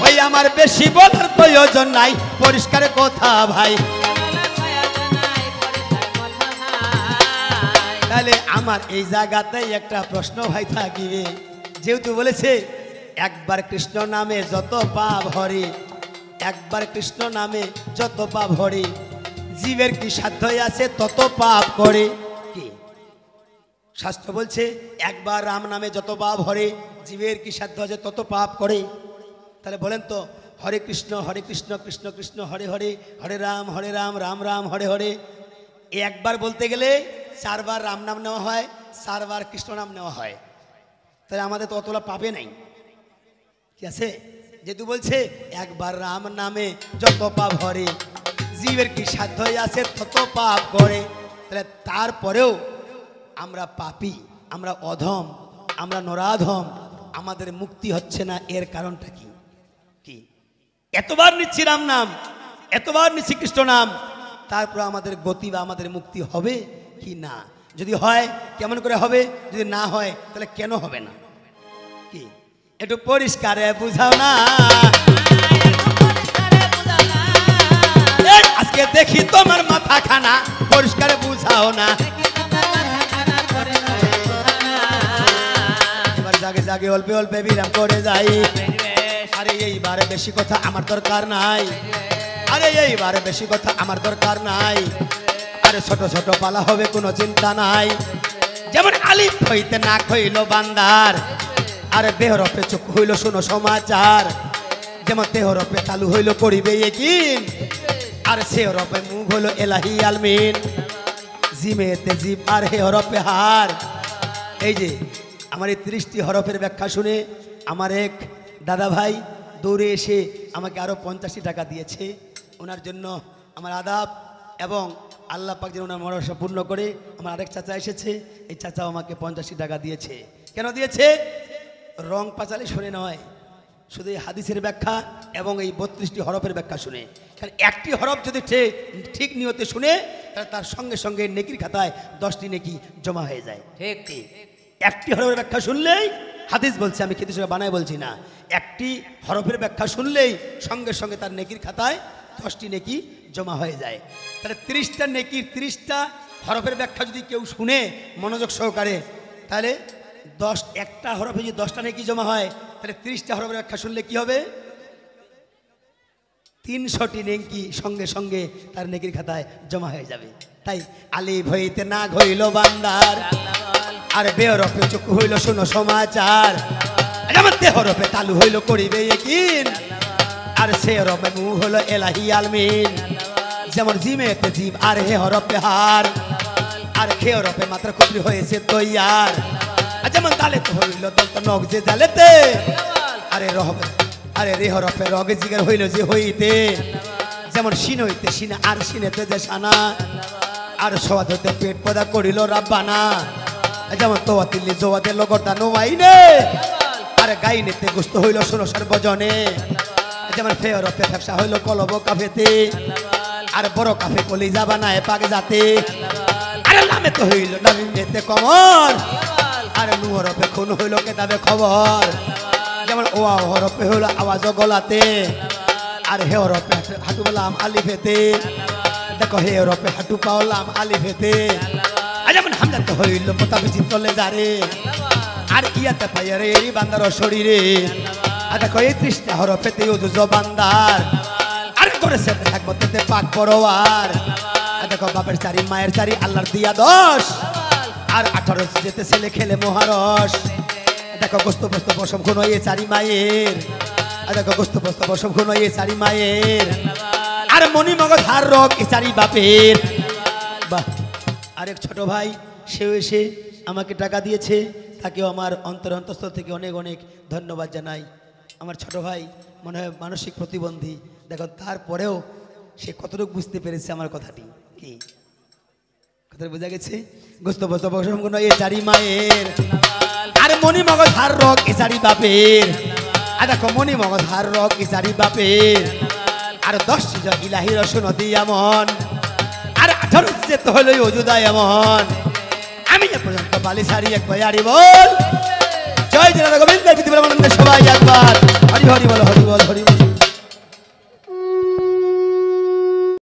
ওই আমার বেশি বলার প্রয়োজন নাই, পরিষ্কার কথা ভাই। তাহলে আমার এই জায়গাতে একটা প্রশ্ন ভাই থাকিবে, যেহেতু বলেছে একবার কৃষ্ণ নামে যত পাপ হরে, একবার কৃষ্ণ নামে যত পাপ হরে, জীবের কি সাধ্য আছে তত পাপ করে। কি শাস্ত্র বলছে একবার রাম নামে যত পাপ হরে, জীবের কি সাধ্য আছে তত পাপ করে। তাহলে বলেন তো, হরে কৃষ্ণ কৃষ্ণ কৃষ্ণ হরে হরে, হরে রাম রাম রাম হরে হরে, এই একবার বলতে গেলে 4 বার রাম নাম নেওয়া হয়, 4 বার কৃষ্ণ নাম নেওয়া হয়। তাহলে আমাদের তো অতলা পাবে নাই, কি আছে? যেহেতু বলছে একবার রাম নামে যত পাপ হরে, জীবের কি সাধ্য আছে তত পাপ করে, তাহলে তারপরেও আমরা পাপী, আমরা অধম, আমরা নরাধম, আমাদের মুক্তি হচ্ছে না। এর কারণটা কি? কি এতবার নিচ্ছি রাম নাম, এতবার নিচ্ছি কৃষ্ণ নাম, তারপর আমাদের গতি বা আমাদের মুক্তি হবে কি না? যদি হয় কেমন করে হবে, যদি না হয় তাহলে কেন হবে না? কি একটু পরিষ্কারে বুঝাও না। আজকে দেখি তোমার মাথা খানা, পরিষ্কারে বুঝাও না। এবার জাগে জাগে অল্পে অল্পে বিরাম করে যাই। আরে এইবারে বেশি কথা আমার দরকার নাই, আরে এইবারে বেশি কথা আমার দরকার নাই, আরে ছোট ছোট পালা হবে কোনো চিন্তা নাই। যেমন আলিফ হইতে নাক হইল বান্দার, আরে বেহরফে চোখ হইল শোনো সমাচার। যেমন তেহরফে তালু হইল করিবে একিন, আর সে হরফে মুখ হইল এলাহি আলমিন। জিমেতে জিব আর হে হরফে হার। এই যে আমার এই 30টি হরফের ব্যাখ্যা শুনে আমার এক দাদা ভাই দৌড়ে এসে আমাকে আরও 85 টাকা দিয়েছে। ওনার জন্য আমার আদাব এবং আল্লাহ পাক যেন ওনার মনসা পূর্ণ করে। আমার আরেক চাচা এসেছে, এই চাচাও আমাকে 85 টাকা দিয়েছে। কেন দিয়েছে? রং পাচালি শুনে নয়, শুধু এই হাদিসের ব্যাখ্যা এবং এই 32টি হরফের ব্যাখ্যা শুনে। কারণ একটি হরফ যদি ঠিক নিয়তে শুনে, তাহলে তার সঙ্গে সঙ্গে নেকির খাতায় 10টি নেকি জমা হয়ে যায়। ঠিক। একটি হরফের ব্যাখ্যা শুনলেই, হাদিস বলছে, আমি খেতে সঙ্গে বানায় বলছি না, একটি হরফের ব্যাখ্যা শুনলেই সঙ্গে সঙ্গে তার নেকির খাতায় 10টি নেকি জমা হয়ে যায়। তাহলে 30টা নেকির 30টা হরফের ব্যাখ্যা যদি কেউ শুনে মনোযোগ সহকারে, তাহলে একটা হরফে যদি 10টা নেকি জমা হয় তাহলে 30টা হরফের ব্যাখ্যা শুনলে কি হবে? 300টি নেকি সঙ্গে সঙ্গে তার নেকির খাতায় জমা হয়ে যাবে। তাই আলিফ হইতে না হইল বান্দার, আর বে হরফে চোখ হইল শোনো সমাচার, যেমন তে হরফে তালু হইল করিবে ইয়াকিন, আর সে হরফে মু হলো এলাহি আলমিন, যেমন জিমেতে জিম আর হে হরফে হার, আর খে হরফে মাত্র কুবরি হয়েছে তৈয়ার, আর যেমন তালে তো হইল দন্ত নখ যে জালেতে, আরে রে হরফে রগে জিগার হইল যে হইতে, যেমন শিন হইতে শিনা আর শিনেতে যে সানা, আর সোয়াদ হইতে পেট পদা করিল রাব্বানা, যেমন তোয়া তিল্লি জোয়াতে লগরদা নোমাইনে, আর গাইনেতে গুস্ত হইল ষোলো সর্বজনে, যেমন ফে হরফে ফেফসা হইল কলব কাফেতে, আর বড় কাফে কলি যাবা না পাক যাতে, আরে লামে তো হইল নামিনেতে কমর, আর নু হরফে খুন হইল কেতাবে খবর, যেমন ওয়া হরফে হইল আওয়াজ গলাতে, আর হে হরফে হাঁটু বলাম আলিফেতে, দেখো হে হরফে হাঁটু পাওলাম আলিফেতে, আর যেমন হামজাতে হইল মোতাবে চিত্তলে যারে, আর ইয়াতে পাইয়ারে এরি বান্দার শরীরে, আর দেখো এই 30টা হরফেতে ওজুজ বান্দার, আর করেছে থাকবো তেতে পাক পরোয়ার, আর দেখো বাপের চারি মায়ের চারি আল্লাহর দিয়া 10, আর 18 যেতে ছেলে খেলে মহারস, দেখো গোস্ত পোস্ত বসম খুন হয়ে চারি মায়ের, আর দেখো গোস্ত পোস্ত বসম খুন হয়ে চারি মায়ের, আর মণি মগজ হার রক এ চারি বাপের। বাহ! আরেক ছোট ভাই সেও এসে আমাকে টাকা দিয়েছে, তাকেও আমার অন্তঃস্থল থেকে অনেক অনেক ধন্যবাদ জানাই। আমার ছোট ভাই মনে হয় মানসিক প্রতিবন্ধী, দেখো তারপরেও সে কতটুকু বুঝতে পেরেছে আমার কথাটি। কি কথা বোঝা গেছে? গোস্ত বস্ত বসম খুন হয়ে চারি মায়ের, আর মণি মগজ হার রক এ চারি বাপের, আর দেখো মণি মগজ হার রক এ চারি বাপের, আর 10 ইলাহি রসুন দিয়ামন, আর 18 যেতে হলো অজুদা এমন, আমি এ পর্যন্ত বালি সারি এক বয়ারি বল, জয় জয় গোবিন্দ পৃথিবীর আনন্দে সবাই একবার হরি হরি বল।